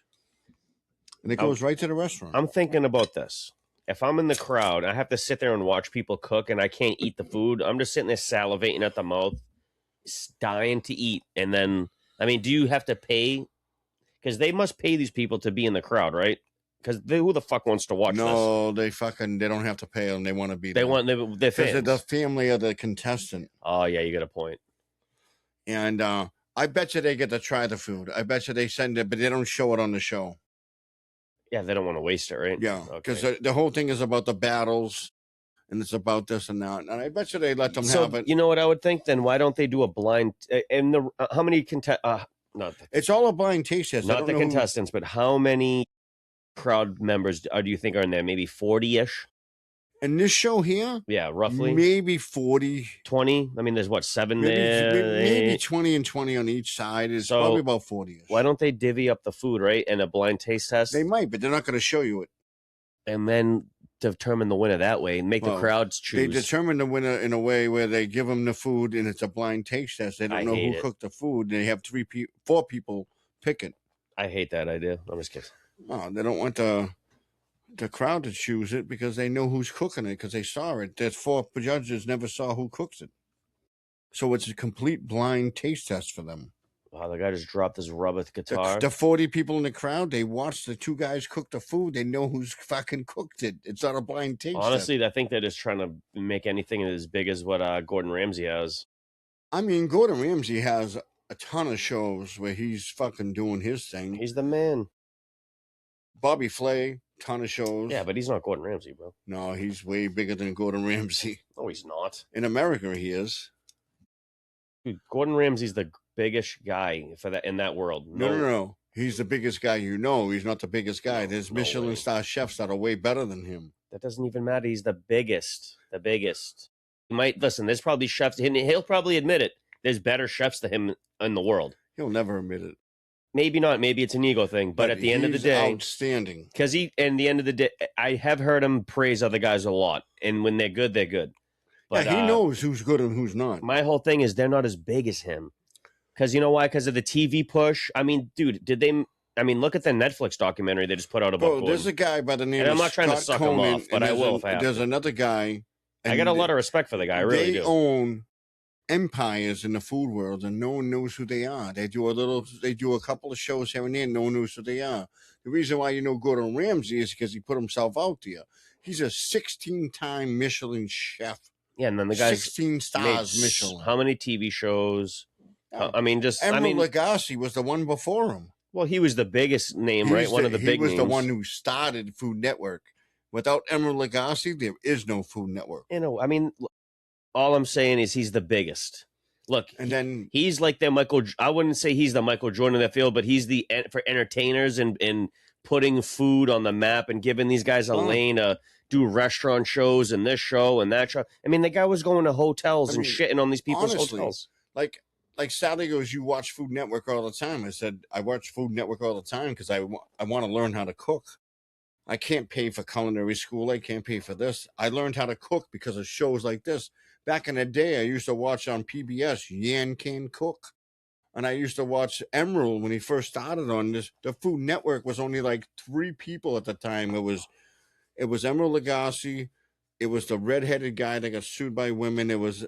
and it goes right to the restaurant. I'm thinking about this, if I'm in the crowd, I have to sit there and watch people cook, and I can't eat the food. I'm just sitting there salivating at the mouth, dying to eat. And then, I mean, do you have to pay? Because they must pay these people to be in the crowd, right? Because who the fuck wants to watch this? No, they don't have to pay them. They want to be there. They're fans. Because they're the family of the contestant. Oh, yeah, you got a point. And I bet you they get to try the food. I bet you they send it, but they don't show it on the show. Yeah, they don't want to waste it, right? Yeah, because the whole thing is about the battles, and it's about this and that. And I bet you they let them have it. You know what I would think? Then why don't they do a blind? And how many it's all a blind taste test. Not the contestants, but how many crowd members do you think are in there? Maybe 40-ish? In this show here? Yeah, roughly. Maybe 40. 20? I mean, there's what, 7 there? Maybe 20 and 20 on each side. It's probably about 40. Why don't they divvy up the food, right? And a blind taste test? They might, but they're not going to show you it. And then determine the winner that way and make the crowds choose. They determine the winner in a way where they give them the food and it's a blind taste test. They don't know who cooked the food. They have 4 people pick it. I hate that idea. I'm just kidding. No, they don't want the crowd to choose it because they know who's cooking it because they saw it. There's 4 judges never saw who cooks it. So it's a complete blind taste test for them. Wow, the guy just dropped his rubber guitar. The 40 people in the crowd, they watch the 2 guys cook the food. They know who's fucking cooked it. It's not a blind taste Honestly, test. I think they're just trying to make anything as big as what Gordon Ramsay has. I mean, Gordon Ramsay has a ton of shows where he's fucking doing his thing. He's the man. Bobby Flay, ton of shows. Yeah, but he's not Gordon Ramsay, bro. No, he's way bigger than Gordon Ramsay. No, he's not. In America, he is. Dude, Gordon Ramsay's the biggest guy in that world. No. He's the biggest guy you know. He's not the biggest guy. There's Michelin star chefs that are way better than him. That doesn't even matter. He's the biggest. The biggest. He might listen. There's probably chefs. He'll probably admit it. There's better chefs than him in the world. He'll never admit it. Maybe not. Maybe it's an ego thing. But at the end of the day, outstanding. Because in the end of the day, I have heard him praise other guys a lot, and when they're good, they're good. But he knows who's good and who's not. My whole thing is they're not as big as him. Because you know why? Because of the TV push. I mean, dude, look at the Netflix documentary they just put out about Gordon. There's a guy by the name of I'm not trying to suck him off, but I will if I have There's to. another guy. I got a lot of respect for the guy. I really do. They own empires in the food world, and no one knows who they are. They do a couple of shows here and there, and no one knows who they are. The reason why you know Gordon Ramsay is because he put himself out there. He's a 16-time Michelin chef. Yeah, and then the guy's 16 stars Michelin. How many TV shows? Yeah. Lagasse was the one before him. Well, he was the biggest name, right? One of the big names. He was the one who started Food Network. Without Emeril Lagasse, there is no Food Network. I mean, all I'm saying is he's the biggest. Look, and then he's like the Michael. I wouldn't say he's the Michael Jordan of that field, but he's for entertainers and putting food on the map and giving these guys a lane to do restaurant shows and this show and that show. I mean, the guy was going to hotels and shitting on these people's hotels. Like Sally goes, you watch Food Network all the time. I said, I watch Food Network all the time because I want to learn how to cook. I can't pay for culinary school. I can't pay for this. I learned how to cook because of shows like this. Back in the day, I used to watch on PBS, Yan Can Cook. And I used to watch Emeril when he first started on this. The Food Network was only like 3 people at the time. It was Emeril Lagasse. It was the redheaded guy that got sued by women. It was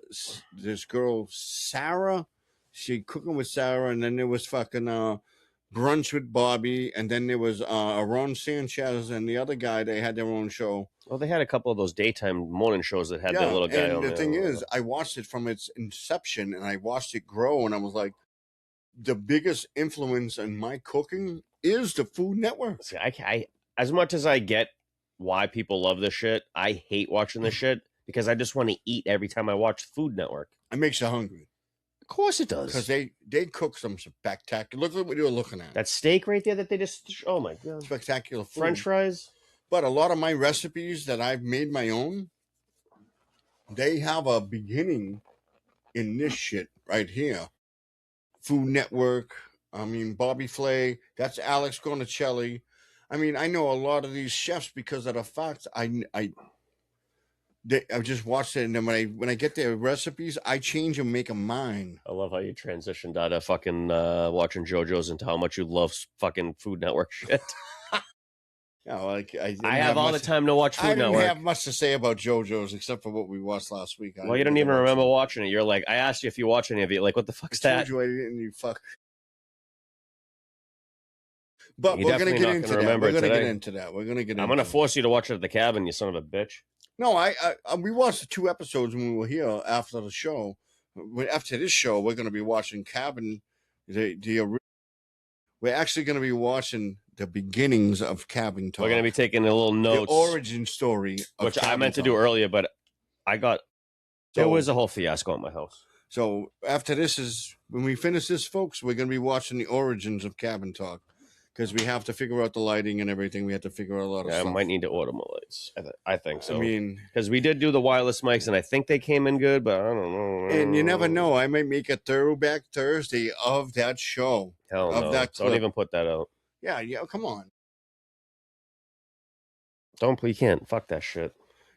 this girl, Sarah. She cooking with Sarah. And then there was fucking Brunch with Bobby. And then there was Aaron Sanchez and the other guy. They had their own show. Well, they had a couple of those daytime morning shows that had their little guy on there. And the thing is, I watched it from its inception and I watched it grow. And I was like, the biggest influence in my cooking is the Food Network. See, I as much as I get why people love this shit, I hate watching this shit because I just want to eat every time I watch Food Network. It makes you hungry. Of course it does. Because they cook some spectacular. Look at what you're looking at. That steak right there that they just, oh my God. Spectacular food. French fries. But a lot of my recipes that I've made my own, they have a beginning in this shit right here. Food Network. I mean, Bobby Flay. That's Alex Gonicelli. I mean, I know a lot of these chefs because of the fact I just watched it, and then when I get their recipes, I change them, make them mine. I love how you transitioned out of fucking watching JoJo's into how much you love fucking Food Network shit. Yeah, like I have all the time to watch I Food didn't Network. have much to say about JoJo's except for what we watched last week. Well, you don't even remember watching it. You're like, I asked you if you watch any of it. Like, what the fuck's I that? told you I didn't. You fuck. But You're we're gonna get into that. We're gonna get into that. I'm gonna force you to watch it at the cabin, you son of a bitch. No, we watched the 2 episodes when we were here after the show. After this show, we're gonna be watching Cabin. We're actually gonna be watching the beginnings of Cabin Talk. We're gonna be taking a little notes, the origin story, which I meant to do earlier, but there was a whole fiasco at my house. So after this is when we finish this, folks, we're gonna be watching the origins of Cabin Talk. Because we have to figure out the lighting and everything. We have to figure out a lot of stuff. I might need to order more lights. I think so. I mean... Because we did do the wireless mics, and I think they came in good, but I don't know. And you never know. I might make a throwback Thursday of that show. Hell no. Don't even put that out. Yeah, come on. You can't. Fuck that shit.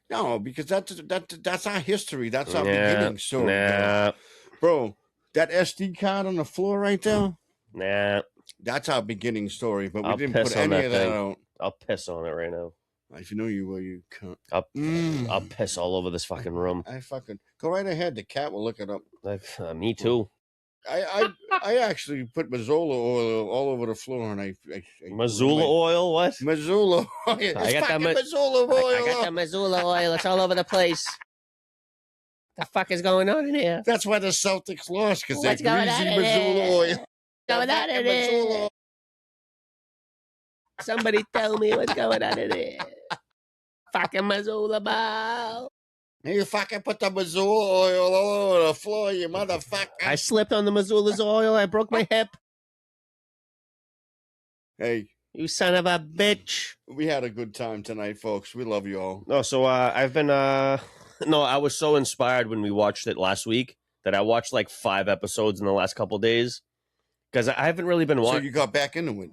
No, because that's our history. That's our beginning story. Nah. Bro, that SD card on the floor right there? Nah. That's our beginning story, but we didn't put any of that out. I'll piss on it right now. If you know you will, you can't. I'll piss all over this fucking room. I fucking go right ahead. The cat will look it up. Me too. I actually put Mazola oil all over the floor, and I Missoula oil. What? Missoula oil. I got that Missoula oil. I got that Missoula oil. It's all over the place. The fuck is going on in here? That's why the Celtics lost, because they greasy Missoula oil. Going on in here? Somebody tell me what's going on in here. Fucking Missoula ball. You fucking put the Missoula oil all over the floor, you motherfucker. I slipped on the Missoula's oil. I broke my hip. Hey. You son of a bitch. We had a good time tonight, folks. We love you all. No, so I've been... No, I was so inspired when we watched it last week that I watched like 5 episodes in the last couple days. Because I haven't really been watching. So you got back into it.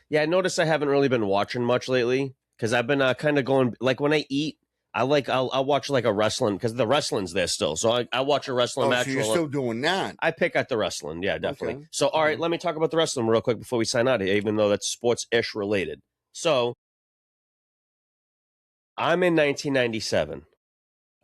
Yeah, I noticed I haven't really been watching much lately. Because I've been kind of going... Like when I eat... I'll watch like a wrestling, because the wrestling's there still. So I watch a wrestling match. So you're still doing that? I pick at the wrestling, yeah, definitely. Okay. So, all right, let me talk about the wrestling real quick before we sign out here, even though that's sports-ish related. So, I'm in 1997.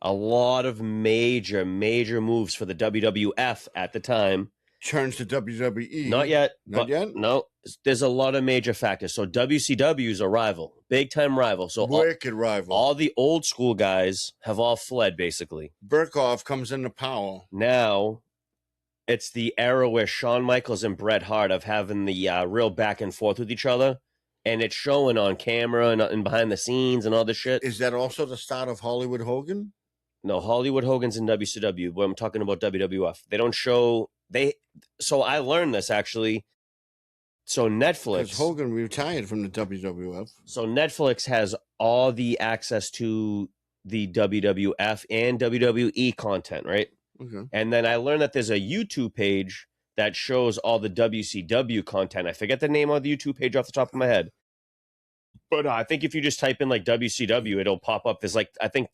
A lot of major moves for the WWF at the time. Turns to WWE. Not yet. Not yet? No. There's a lot of major factors. So WCW is a rival, big time rival. So wicked rival. All the old school guys have all fled, basically. Burkhoff comes into power. Now, it's the era where Shawn Michaels and Bret Hart of having the real back and forth with each other, and it's showing on camera and behind the scenes and all this shit. Is that also the start of Hollywood Hogan? No, Hollywood Hogan's in WCW. But I'm talking about WWF. They don't show. So I learned this actually. So Netflix. Because Hogan retired from the WWF. So Netflix has all the access to the WWF and WWE content, right? Okay. And then I learned that there's a YouTube page that shows all the WCW content. I forget the name of the YouTube page off the top of my head. But I think if you just type in like WCW, it'll pop up. I think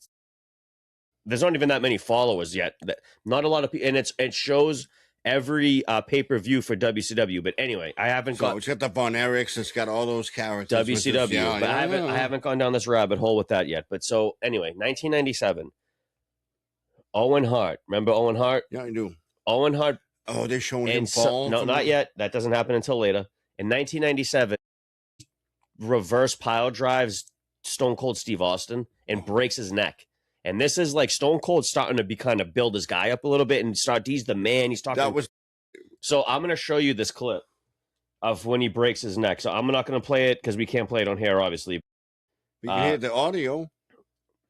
there's not even that many followers yet. Not a lot of people. And it shows every pay-per-view for WCW. But anyway, I haven't got... It's got the Von Erichs. It's got all those characters. WCW. But I haven't gone down this rabbit hole with that yet. But so, anyway, 1997. Owen Hart. Remember Owen Hart? Yeah, I do. Owen Hart. Oh, they're showing him fall? No, not yet. That doesn't happen until later. In 1997, reverse pile drives Stone Cold Steve Austin and breaks his neck. And this is like Stone Cold starting to be kind of build his guy up a little bit and he's the man. He's talking. So I'm going to show you this clip of when he breaks his neck. So I'm not going to play it because we can't play it on here, obviously. You can hear the audio.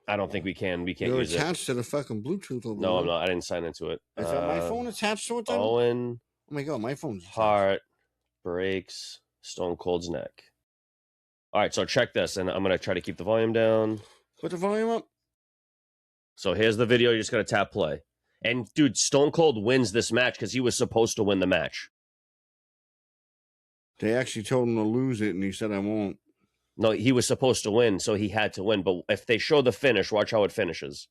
I don't think we can. We can't You're use it. You're attached to the fucking Bluetooth over there. No, I'm not. I didn't sign into it. Is that my phone attached to it then? Owen. Oh my God, my phone's attached. Hart breaks Stone Cold's neck. All right, so check this, and I'm going to try to keep the volume down. Put the volume up. So here's the video. You just got to tap play. And, dude, Stone Cold wins this match because he was supposed to win the match. They actually told him to lose it, and he said, I won't. No, he was supposed to win, so he had to win. But if they show the finish, watch how it finishes.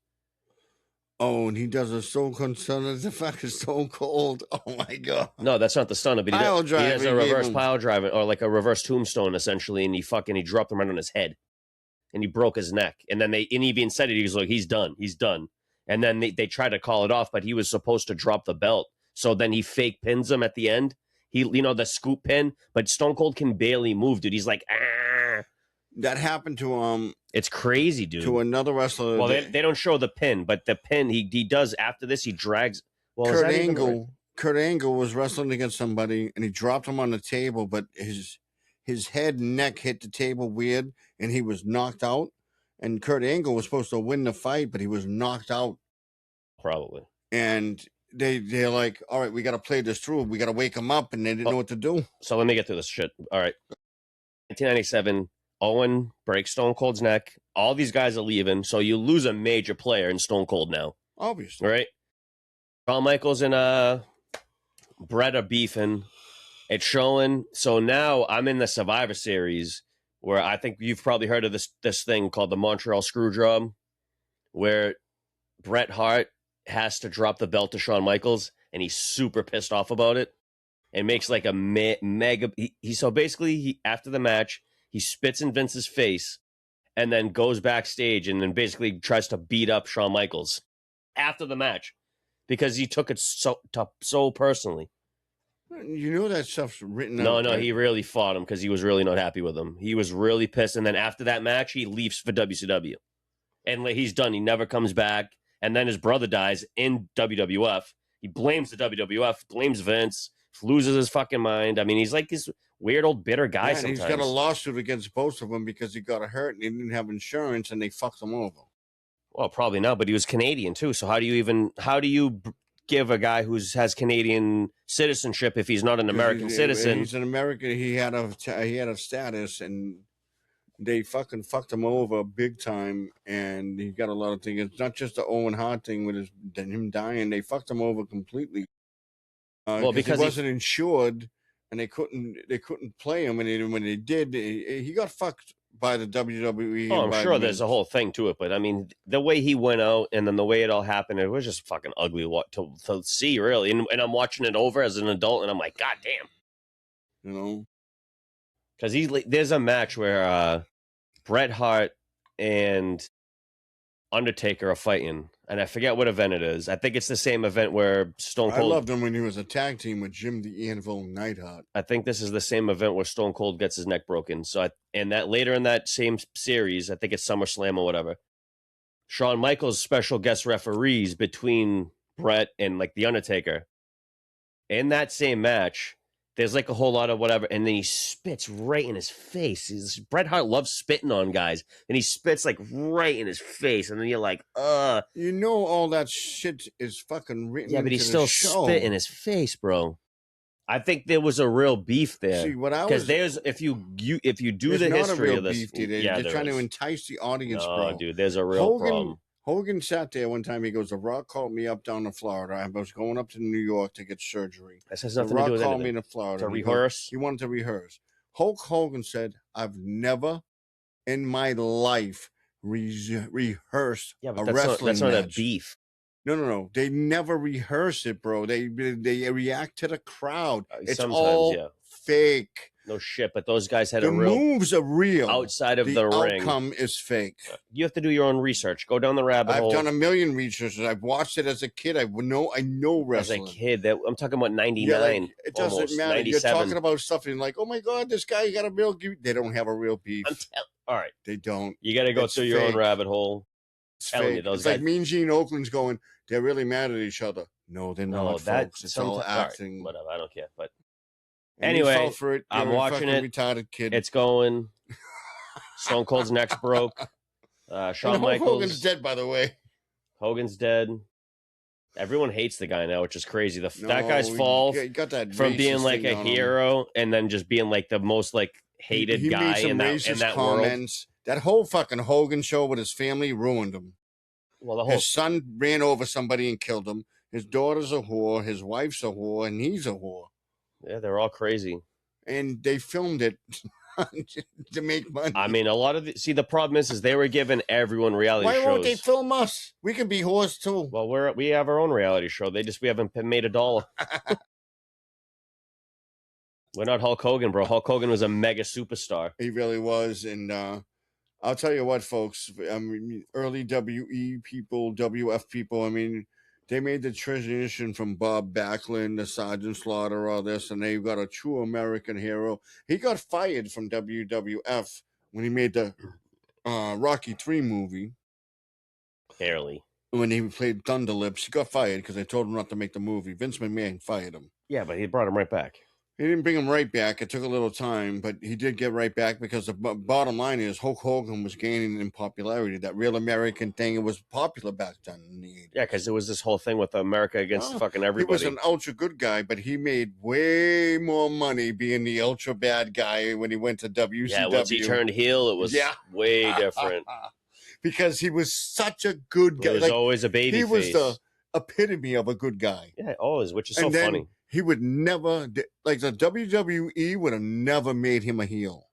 Oh, and he does a Stone Cold Stunner. The fuck is Stone Cold. Oh my god. No, that's not the stunner, but Pile he driver. does a reverse pile driver or like a reverse tombstone essentially, and he dropped him right on his head, and he broke his neck. And then and he even said it. He was like, he's done. And then they tried to call it off, but he was supposed to drop the belt. So then he fake pins him at the end. The scoop pin, but Stone Cold can barely move, dude. He's like, ah. That happened to It's crazy, dude. To another wrestler. Well, they don't show the pin, but the pin he does after this, he drags. Well, Kurt Angle. Kurt Angle was wrestling against somebody, and he dropped him on the table, but his head and neck hit the table weird, and he was knocked out. And Kurt Angle was supposed to win the fight, but he was knocked out. Probably. And they're like, all right, we got to play this through. We got to wake him up, and they didn't know what to do. So let me get through this shit. All right. 1997, Owen breaks Stone Cold's neck. All these guys are leaving, so you lose a major player in Stone Cold now. Obviously. Right? Shawn Michaels and Bret are beefing. It's showing. So now I'm in the Survivor Series where I think you've probably heard of this thing called the Montreal Screwjob, where Bret Hart has to drop the belt to Shawn Michaels, and he's super pissed off about it. And makes like a mega. So basically, after the match, he spits in Vince's face, and then goes backstage and then basically tries to beat up Shawn Michaels after the match because he took it so personally. You know that stuff's written out. No, right? He really fought him because he was really not happy with him. He was really pissed, and then after that match, he leaves for WCW, and he's done. He never comes back. And then his brother dies in WWF. He blames the WWF, blames Vince. Loses his fucking mind. I mean, he's like this weird old bitter guy. Yeah, sometimes he's got a lawsuit against both of them because he got hurt and he didn't have insurance, and they fucked him over. Well, probably not, but he was Canadian too. So how do you give a guy who has Canadian citizenship if he's not an American citizen? He's an American. He had a status, and they fucking fucked him over big time. And he got a lot of things. It's not just the Owen Hart thing with him dying. They fucked him over completely. Because he wasn't insured, and they couldn't play him, and when they did, he got fucked by the WWE. Oh, I'm sure there's a whole thing to it, but I mean, the way he went out and then the way it all happened, it was just fucking ugly to see, really. And I'm watching it over as an adult, and I'm like, God damn, because there's a match where Bret Hart and Undertaker are fighting, and I forget what event it is. I think it's the same event where Stone Cold. I loved him when he was a tag team with Jim the Anvil Neidhart. I think this is the same event where Stone Cold gets his neck broken. So, that later in that same series, I think it's SummerSlam or whatever. Shawn Michaels special guest referees between Bret and like the Undertaker. In that same match, there's like a whole lot of whatever, and then he spits right in his face. Bret Hart loves spitting on guys, and he spits like right in his face, and then you're like, You know all that shit is fucking written. Yeah, but he still spit in his face, bro. I think there was a real beef there. See, because there's if you do the history of this, they're trying to entice the audience, bro. Dude, there's a real problem. Hogan sat there one time. He goes, "The Rock called me up down to Florida. I was going up to New York to get surgery. This has nothing to do with The Rock anything. called me to Florida to rehearse. He wanted to rehearse. Hulk Hogan said, "I've never in my life rehearsed a wrestling that's not match. a beef. No. They never rehearse it, bro. They react to the crowd. It's all fake. No shit, but those guys had the moves are real. Outside of the ring, the outcome is fake. You have to do your own research. Go down the rabbit hole. I've done a million researches. I've watched it as a kid. I know wrestling. As a kid, I'm talking about 99. Yeah, it doesn't matter. 97. You're talking about stuff and like, oh my god, this guy got a real beef. They don't have a real beef. All right, they don't. You got to go through your own rabbit hole. It's like Mean Gene Oakland's going. They're really mad at each other. No, they're not. Folks. It's all acting. Right, whatever. I don't care. But and anyway, for it. I'm watching it. Retarded kid. It's going. Stone Cold's neck's broke. Shawn Michaels. Hogan's dead, by the way. Hogan's dead. Everyone hates the guy now, which is crazy. That guy's fall from being like a hero and then just being like the most like hated guy in that world. That whole fucking Hogan show with his family ruined him. Well, his son ran over somebody and killed him. His daughter's a whore. His wife's a whore, and he's a whore. Yeah, they're all crazy. And they filmed it. to make money. I mean, a lot of the problem is they were giving everyone reality Why shows. won't they film us? We can be whores too. Well, we have our own reality show. We haven't made $1. We're not Hulk Hogan, bro. Hulk Hogan was a mega superstar. He really was, and I'll tell you what, folks. I mean, early WE people, WF people. I mean, they made the transition from Bob Backlund to Sergeant Slaughter, all this, and they've got a true American hero. He got fired from WWF when he made the Rocky III movie. Barely. When he played Thunder Lips, he got fired because they told him not to make the movie. Vince McMahon fired him. Yeah, but he brought him right back. He didn't bring him right back. It took a little time, but he did get right back because the bottom line is Hulk Hogan was gaining in popularity. That real American thing, it was popular back then in the 80s. Yeah, because it was this whole thing with America against fucking everybody. He was an ultra good guy, but he made way more money being the ultra bad guy when he went to WCW. Yeah, once he turned heel, it was way different. Because he was such a good guy. He was always a baby face. He was the epitome of a good guy. Yeah, always, which is so funny. He would never, like the WWE would have never made him a heel.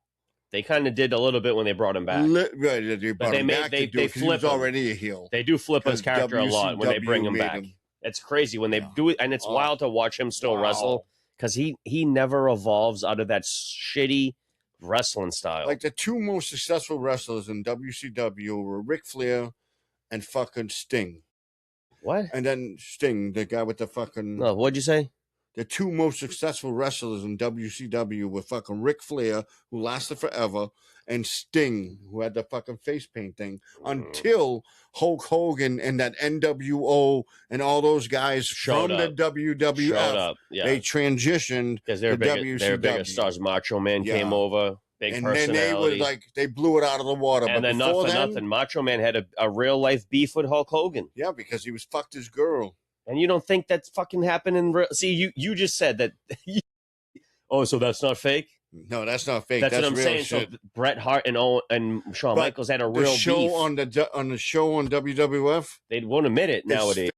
They kind of did a little bit when they brought him back. They flip him. Already a heel. They do flip his character a lot when they bring him back. It's crazy when they do it, and it's wild to watch him still wrestle because he never evolves out of that shitty wrestling style. Like the two most successful wrestlers in WCW were Ric Flair and fucking Sting. What? And then Sting, the guy with the fucking... No, what'd you say? The two most successful wrestlers in WCW were fucking Ric Flair, who lasted forever, and Sting, who had the fucking face paint thing, until Hulk Hogan and that NWO and all those guys from the WWF, they transitioned because they're bigger stars. Macho Man came over, big personality. Then they blew it out of the water. And then not for nothing, Macho Man had a real life beef with Hulk Hogan. Yeah, because he was fucked his girl. And you don't think that's fucking happened in real... See, you just said that... Oh, so that's not fake? No, that's not fake. That's what I'm real saying. Shit. So Bret Hart and Shawn Michaels had a real show beef. on the show on WWF. They won't admit it nowadays.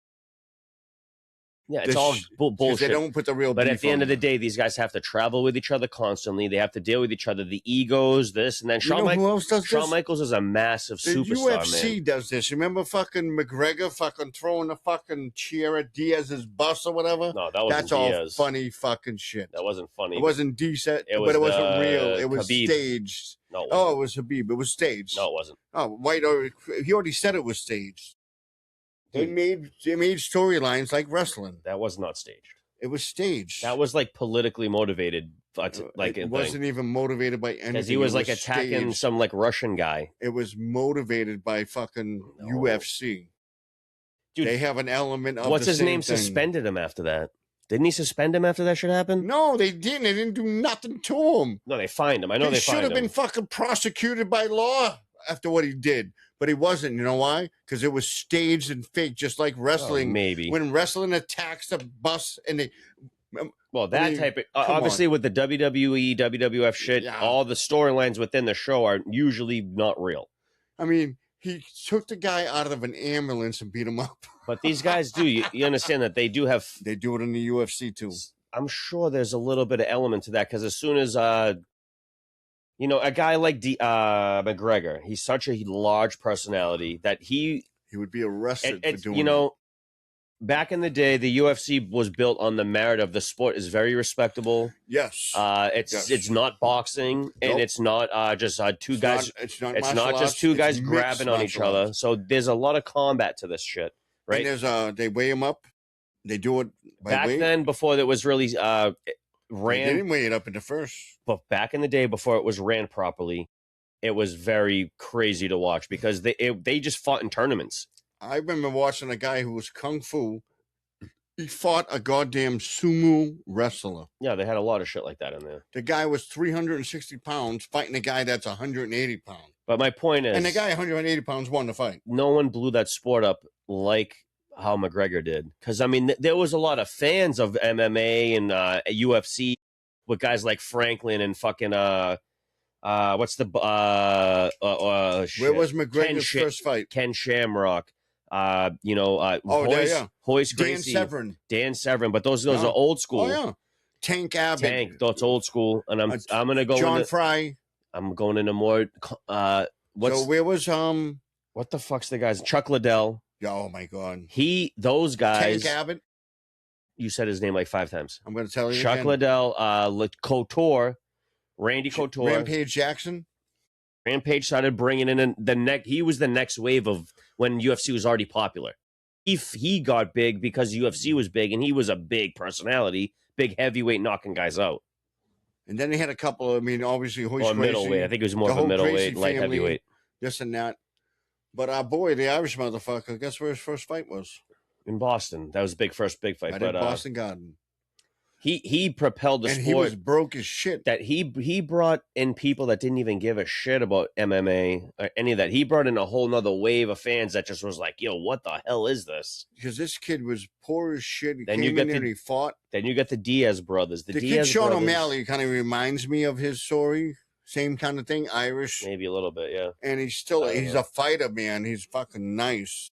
Yeah, it's all bullshit. They don't put the real But beef at the end of the day, these guys have to travel with each other constantly. They have to deal with each other, the egos, this, and then who else does Shawn this? Michaels is a massive superstar, UFC man. does this. Remember fucking McGregor fucking throwing the fucking chair at Diaz's bus or whatever? No, that wasn't That's all Diaz. Funny fucking shit. That wasn't funny. It wasn't decent, but it wasn't real. It was Khabib. Staged. No, it was Khabib. It was staged. No, it wasn't. Oh, he already said it was staged. They made storylines like wrestling. That was not staged. It was staged. That was like politically motivated. It wasn't even motivated by anything. Because he was like attacking staged. some like Russian guy. It was motivated by fucking UFC. Dude, they have an element of what's his name thing. Suspended him after that. Didn't he suspend him after that shit happened? No, they didn't. They didn't do nothing to him. No, they fined him. I know they fined him. He should have been fucking prosecuted by law after what he did. But he wasn't. You know why? Because it was staged and fake, just like wrestling. Maybe. When wrestling attacks the bus and they... Well, that type of... obviously, with the WWE, WWF shit, all the storylines within the show are usually not real. I mean, he took the guy out of an ambulance and beat him up. But these guys do. You understand that they do have... They do it in the UFC, too. I'm sure there's a little bit of element to that, because as soon as... you know, a guy like McGregor, he's such a large personality that he would be arrested for doing you know, back in the day, the UFC was built on the merit of the sport is very respectable. Yes. It's not boxing, and it's not just two guys. It's not just two guys grabbing on each other. So there's a lot of combat to this shit, right? And there's they weigh him up. They do it by weight. Then, before there was really they didn't weigh it up in the first. But back in the day, before it was ran properly, it was very crazy to watch because they just fought in tournaments. I remember watching a guy who was kung fu. He fought a goddamn sumo wrestler. Yeah, they had a lot of shit like that in there. The guy was 360 pounds fighting a guy that's 180 pounds. But my point is... And the guy 180 pounds won the fight. No one blew that sport up like how McGregor did. Because, I mean, there was a lot of fans of MMA and UFC with guys like Franklin and fucking... what's the... Where was McGregor's first fight? Ken Shamrock. Hoist Gracie, Dan Severn, but those are old school. Oh yeah, Tank Abbott. That's old school, and I'm gonna go John Fry. I'm going into more. So where was what the fuck's the guys? Chuck Liddell. Oh my god. Those guys. Tank Abbott. You said his name like 5 times. I'm going to tell you Chuck again. Liddell, Couture, Randy Couture, Rampage Jackson. Rampage started bringing in the neck. He was the next wave of when UFC was already popular. He got big because UFC was big, and he was a big personality, big heavyweight, knocking guys out. And then they had a couple. I mean, obviously, or middleweight. I think it was more of a middleweight, light heavyweight. This and that. But our boy, the Irish motherfucker, guess where his first fight was? In Boston. That was a big first big fight. But Boston Garden. He propelled the sport. And he was broke as shit. That he brought in people that didn't even give a shit about MMA or any of that. He brought in a whole nother wave of fans that just was like, yo, what the hell is this? Because this kid was poor as shit. He came in there and he fought. Then you got the Diaz brothers. The kid Sean O'Malley kind of reminds me of his story. Same kind of thing, Irish. Maybe a little bit, yeah. And he's a fighter, man. He's fucking nice.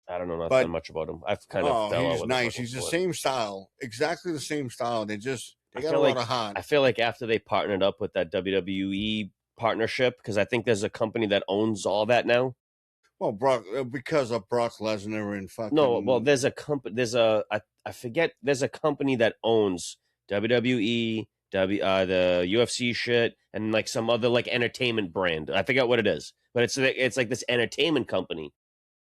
I don't know nothing much about him. I've kind of fell out with nice. He's the same style. Exactly the same style. They got a lot of heart. I feel like after they partnered up with that WWE partnership, because I think there's a company that owns all that now. Well, because of Brock Lesnar and fucking... No, well, there's a company. I forget. There's a company that owns WWE, the UFC shit, and like some other like entertainment brand. I forget what it is, but it's like this entertainment company.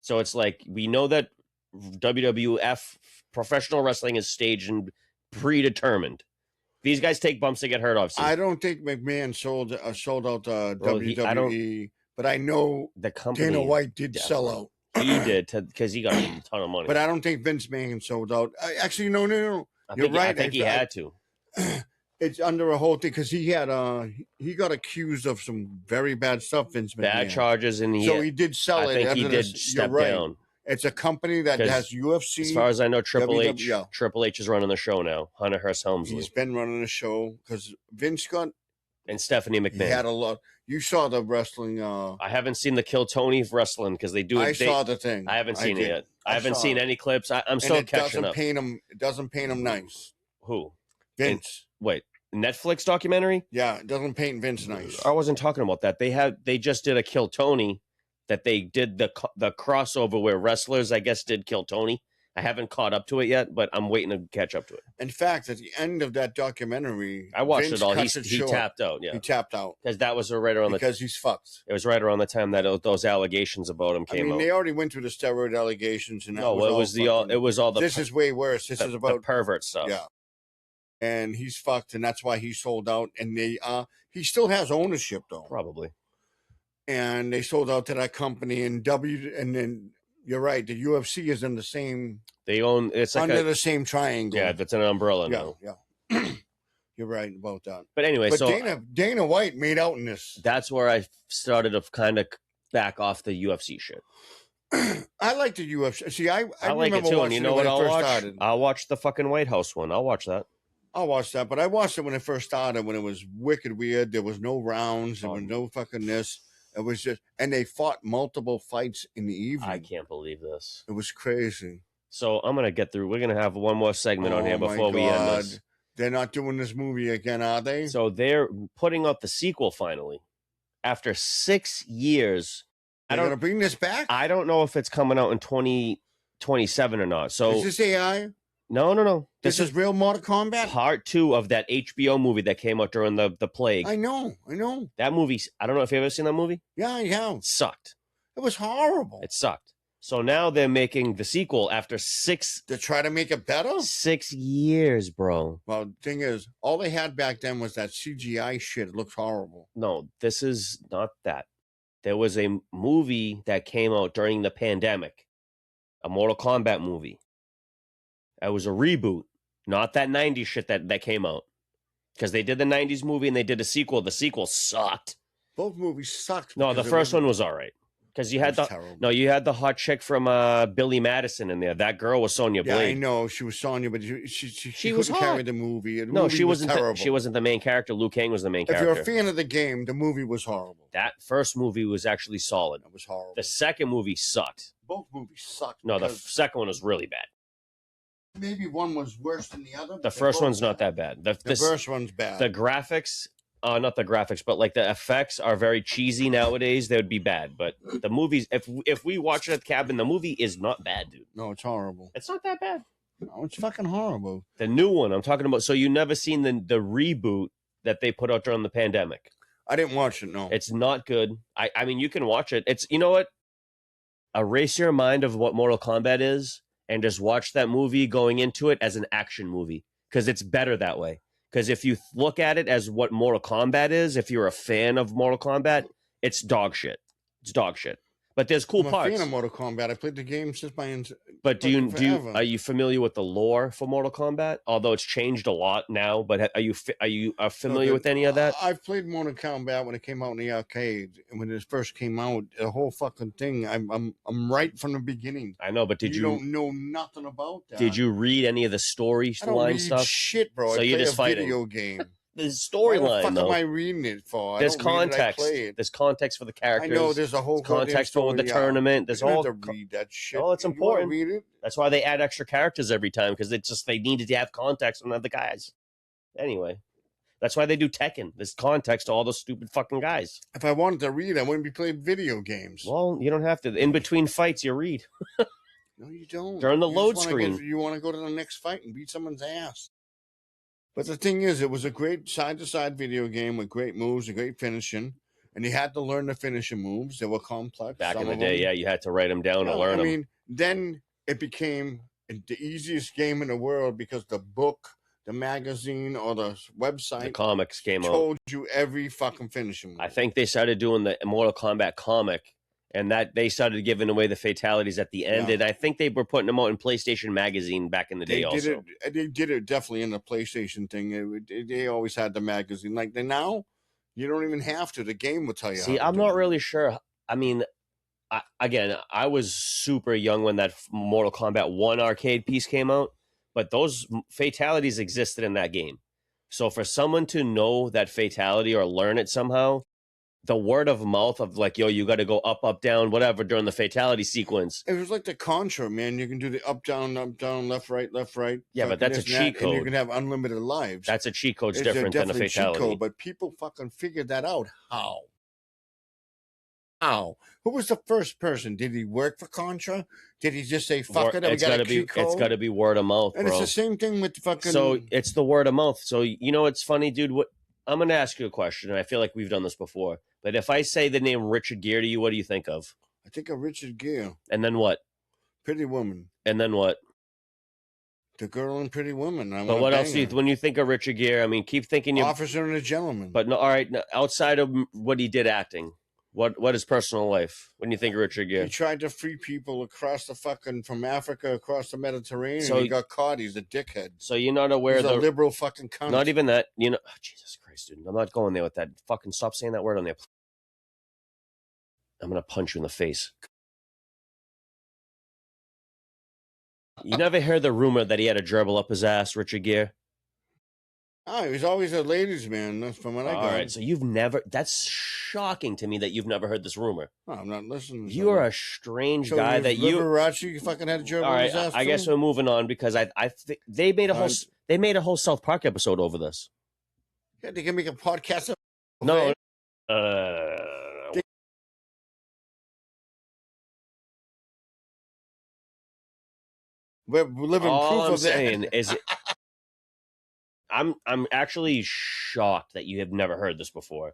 So it's like we know that WWF professional wrestling is staged and predetermined. These guys take bumps to get hurt off. I don't think McMahon sold out WWE, but I know the company Dana White did sell out. He did because he got a ton of money. But I don't think Vince McMahon sold out. Actually, no. You're right. I think he had to. It's under a whole thing because he got accused of some very bad stuff. Vince McMahon. Bad charges, and he did sell it. I think he did step down. It's a company that has UFC. As far as I know, Triple H is running the show now. Hunter Hearst Helmsley. He's been running the show because Vince got and Stephanie McMahon. He had a lot. You saw the wrestling. I haven't seen the Kill Tony wrestling because they do it. I saw the thing. I haven't seen it yet. I haven't seen any clips. I'm still catching up. It doesn't paint him nice. Who? Vince. Wait. Netflix documentary? Yeah, it doesn't paint Vince nice. I wasn't talking about that. They just did a Kill Tony that they did the crossover where wrestlers, I guess, did Kill Tony. I haven't caught up to it yet, but I'm waiting to catch up to it. In fact, at the end of that documentary, I watched Vince it all. He tapped out. Yeah, he tapped out because that was right around because he's fucked. It was right around the time that those allegations about him came out. They already went through the steroid allegations, and it was all the. This is way worse. This is about the pervert stuff. Yeah. And he's fucked, and that's why he sold out. And he still has ownership, though. Probably. And they sold out to that company. And then you're right. The UFC is in the same. They own it's like under the same triangle. Yeah, that's an umbrella now. Yeah. You're right about that. But anyway, Dana White made out in this. That's where I started to kind of back off the UFC shit. I like the UFC. See, I like it too. And you know what I'll watch? I'll watch the fucking White House one. I'll watch that. I'll watch that, but I watched it when it first started, when it was wicked weird. There was no rounds. There was no fucking this. It was just, and they fought multiple fights in the evening. I can't believe this. It was crazy. So I'm going to get through. We're going to have one more segment on here before we end this. They're not doing this movie again, are they? So they're putting out the sequel finally. After 6 years. They're going to bring this back? I don't know if it's coming out in 2027 or not. So is this AI? No. This is real Mortal Kombat? Part 2 of that HBO movie that came out during the plague. I know. That movie, I don't know if you've ever seen that movie. Yeah, I have. It sucked. It was horrible. It sucked. So now they're making the sequel after 6... To try to make it better? 6 years, bro. Well, the thing is, all they had back then was that CGI shit. It looks horrible. No, this is not that. There was a movie that came out during the pandemic. A Mortal Kombat movie. It was a reboot, not that 90s shit that came out. Because they did the 90s movie and they did a sequel. The sequel sucked. Both movies sucked. No, the first one was all right. Because you had you had the hot chick from Billy Madison in there. That girl was Sonya Blade. Yeah, I know she was Sonya, but she was couldn't carry the movie. She wasn't. Terrible. She wasn't the main character. Liu Kang was the main character. If you're a fan of the game, the movie was horrible. That first movie was actually solid. It was horrible. The second movie sucked. Both movies sucked. No, the second one was really bad. Maybe one was worse than the other. The first one's not that bad. The first one's bad. The graphics not the graphics, but like the effects are very cheesy nowadays. They would be bad. But the movies, if we watch it at the cabin, the movie is not bad, dude. No, it's horrible. It's not that bad. No, it's fucking horrible. The new one I'm talking about. So you never seen the reboot that they put out during the pandemic? I didn't watch it. No, it's not good. I mean, you can watch it. It's, you know what? Erase your mind of what Mortal Kombat is and just watch that movie going into it as an action movie, because it's better that way. Because if you look at it as what Mortal Kombat is, if you're a fan of Mortal Kombat, it's dog shit. It's dog shit. But there's cool parts. I'm a fan of Mortal Kombat. I played the game since my. But are you familiar with the lore for Mortal Kombat? Although it's changed a lot now, but are you familiar with any of that? I've played Mortal Kombat when it came out in the arcade, and when it first came out, the whole fucking thing. I'm right from the beginning. I know, but you don't know nothing about that? Did you read any of the storyline stuff? Shit, bro. So I you're play just a video game. The storyline, what the fuck am I reading it for? There's context. There's context for the characters. I know there's a whole context for the tournament. There's all to read that shit. Oh, it's important. Read it? That's why they add extra characters every time, because they needed to have context on other guys. Anyway, that's why they do Tekken. There's context to all those stupid fucking guys. If I wanted to read, I wouldn't be playing video games. Well, you don't have to. In between fights, you read. No, you don't. During the load screen, you want to go to the next fight and beat someone's ass. But the thing is, it was a great side-to-side video game with great moves and great finishing. And you had to learn the finishing moves. They were complex. Back in the day, yeah, you had to write them down and learn them. I mean, then it became the easiest game in the world because the book, the magazine, or the website, the comics came out, told you every fucking finishing move. I think they started doing the Mortal Kombat comic, and that they started giving away the fatalities at the end. Yeah. And I think they were putting them out in PlayStation Magazine back in the day also. They did it definitely in the PlayStation thing. They always had the magazine. Like now, you don't even have to. The game will tell you. See, I'm not really sure. I mean, I was super young when that Mortal Kombat 1 arcade piece came out, but those fatalities existed in that game. So for someone to know that fatality or learn it somehow, the word of mouth of like, yo, you got to go up, up, down, whatever during the fatality sequence. It was like the Contra, man. You can do the up, down, left, right. Yeah, but that's a cheat code. And you can have unlimited lives. That's a cheat code. It's different than a fatality. Cheat code, but people fucking figured that out. How? Who was the first person? Did he work for Contra? Did he just say, fuck it, it's got to be word of mouth, and bro. It's the same thing with the fucking... So it's the word of mouth. So, you know, it's funny, dude. I'm going to ask you a question, and I feel like we've done this before. But if I say the name Richard Gere to you, what do you think of? I think of Richard Gere. And then what? Pretty Woman. And then what? The girl in Pretty Woman. But what else do you, when you think of Richard Gere, I mean, keep thinking... Officer and a Gentleman. But no, all right, outside of what he did acting, what is personal life when you think of Richard Gere? He tried to free people across the fucking, from Africa across the Mediterranean. So he got caught. He's a dickhead. So you're not aware of the liberal fucking cunt. Not even that. You know, oh, Jesus Christ, dude. I'm not going there with that. Fucking stop saying that word on there. I'm gonna punch you in the face. You never heard the rumor that he had a gerbil up his ass, Richard Gere? Oh, he was always a ladies' man. That's from what I got. All right, so you've never... That's shocking to me that you've never heard this rumor. Oh, I'm not listening to You are a strange guy that you... Liberace, you fucking had a gerbil all right, in his ass I guess we're moving on because I think they made a whole South Park episode over this. Yeah, they can make a podcast. No. We're living all proof I'm of saying that. is... I'm actually shocked that you have never heard this before.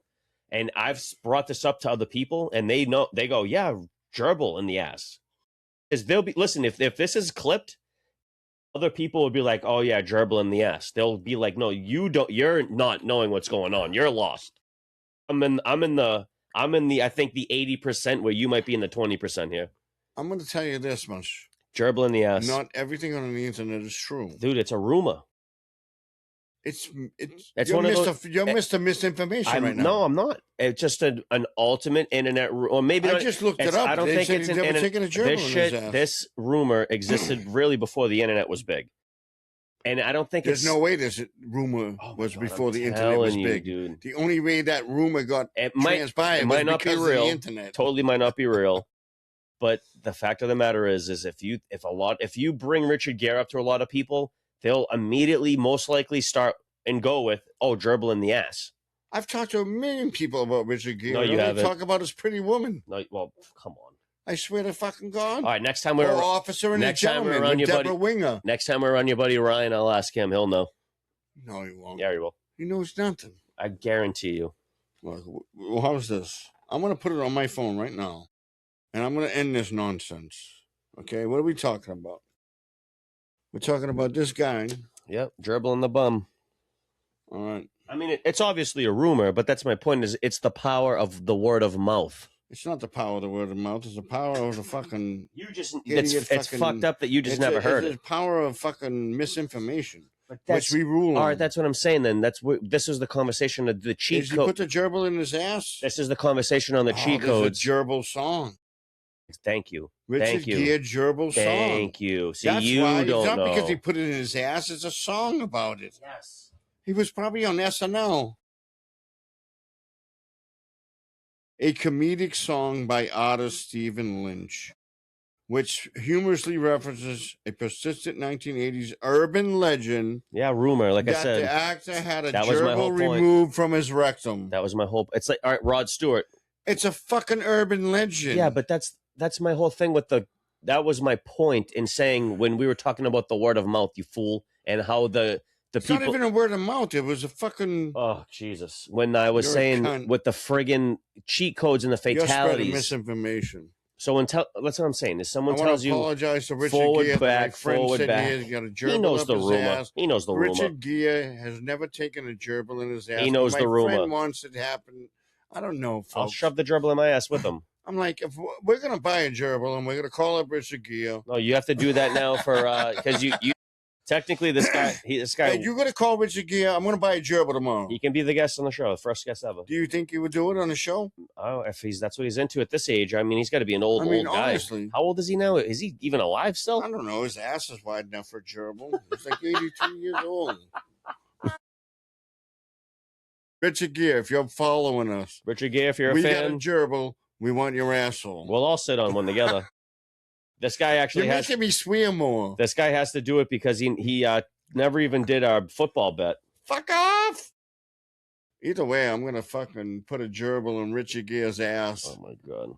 And I've brought this up to other people, and they go, yeah, gerbil in the ass. Because they'll be, listen, if this is clipped, other people will be like, oh yeah, gerbil in the ass. They'll be like, no, you're not knowing what's going on. You're lost. I'm in the I think the 80% where you might be in the 20% here. I'm going to tell you this much. Gerbil in the ass. Not everything on the internet is true. Dude, it's a rumor. It's you're Mr. Misinformation right now. No, I'm not. It's just an ultimate internet, or maybe I just looked it up. I don't think it's an internet. This rumor existed really before the internet was big, and I don't think there's no way this rumor was before the internet was big, dude. The only way that rumor got transpired might not be real. The internet. Totally might not be real. But the fact of the matter is if you bring Richard Gere up to a lot of people, they'll immediately most likely start and go with, oh, gerbil in the ass. I've talked to a million people about Richard Gere. No, you haven't. Talk about his Pretty Woman. No, well, come on. I swear to fucking God. All right, next time we're Officer and a Gentleman with Deborah Winger. Next time we're around your buddy Ryan, I'll ask him. He'll know. No, he won't. Yeah, he will. He knows nothing. I guarantee you. Well, how's this? I'm going to put it on my phone right now, and I'm going to end this nonsense. Okay, what are we talking about? We're talking about this guy. Yep, dribbling the bum. All right. I mean, it's obviously a rumor, but that's my point. Is it's the power of the word of mouth. It's not the power of the word of mouth. It's the power of the fucking. You just. It's fucked up that you just never heard it. It's the power of fucking misinformation. But which we rule on. All right, that's what I'm saying. Then this is the conversation of the cheat code. He put the gerbil in his ass. This is the conversation on the cheat codes. It's a gerbil song. Thank you. Richard Gere gerbil song. Thank you. See, that's you why. don't it's not know. Because he put it in his ass. It's a song about it. Yes. He was probably on SNL. A comedic song by artist Stephen Lynch, which humorously references a persistent 1980s urban legend. Yeah, rumor, like I said. The actor had a gerbil removed from his rectum. That was my whole... It's like, all right, Rod Stewart. It's a fucking urban legend. Yeah, but that's my whole thing with the... That was my point in saying when we were talking about the word of mouth, you fool, and how the it's people... not even a word of mouth. It was a fucking... Oh, Jesus. When I was saying with the friggin' cheat codes and the fatalities... You're spreading misinformation. So that's what I'm saying. If someone tells you... I apologize to Richard forward, Gere. Forward, back. He got a gerbil He knows up the his rumor. Ass. He knows the Richard rumor. Gere has never taken a gerbil in his ass. He knows the rumor. My friend wants it to happen. I don't know, folks. I'll shove the gerbil in my ass with him. I'm like, if we're going to buy a gerbil and we're going to call up Richard Gere. No, you have to do that now for... Because you technically, this guy... Hey, you're going to call Richard Gere. I'm going to buy a gerbil tomorrow. He can be the guest on the show, the first guest ever. Do you think he would do it on the show? Oh, if that's what he's into at this age. I mean, he's got to be an old guy. Honestly. How old is he now? Is he even alive still? I don't know. His ass is wide enough for a gerbil. He's like 82 years old. Richard Gere, if you're following us. Richard Gere, if you're a fan. We got a gerbil. We want your asshole. We'll all sit on one together. This guy actually You're making me swear more. This guy has to do it because he never even did our football bet. Fuck off! Either way, I'm going to fucking put a gerbil in Richard Gere's ass. Oh, my God.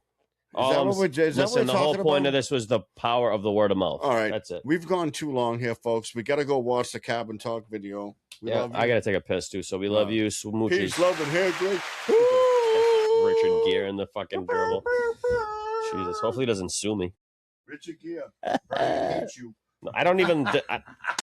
Listen, the whole point of this was the power of the word of mouth. All right. That's it. We've gone too long here, folks. We got to go watch the Cabin Talk video. I got to take a piss, too. So we love you. Smooches. Peace, love, and hair, Greg. Richard Gere and the fucking gerbil. Jesus. Hopefully he doesn't sue me. Richard Gere. I hate you. No, I don't even...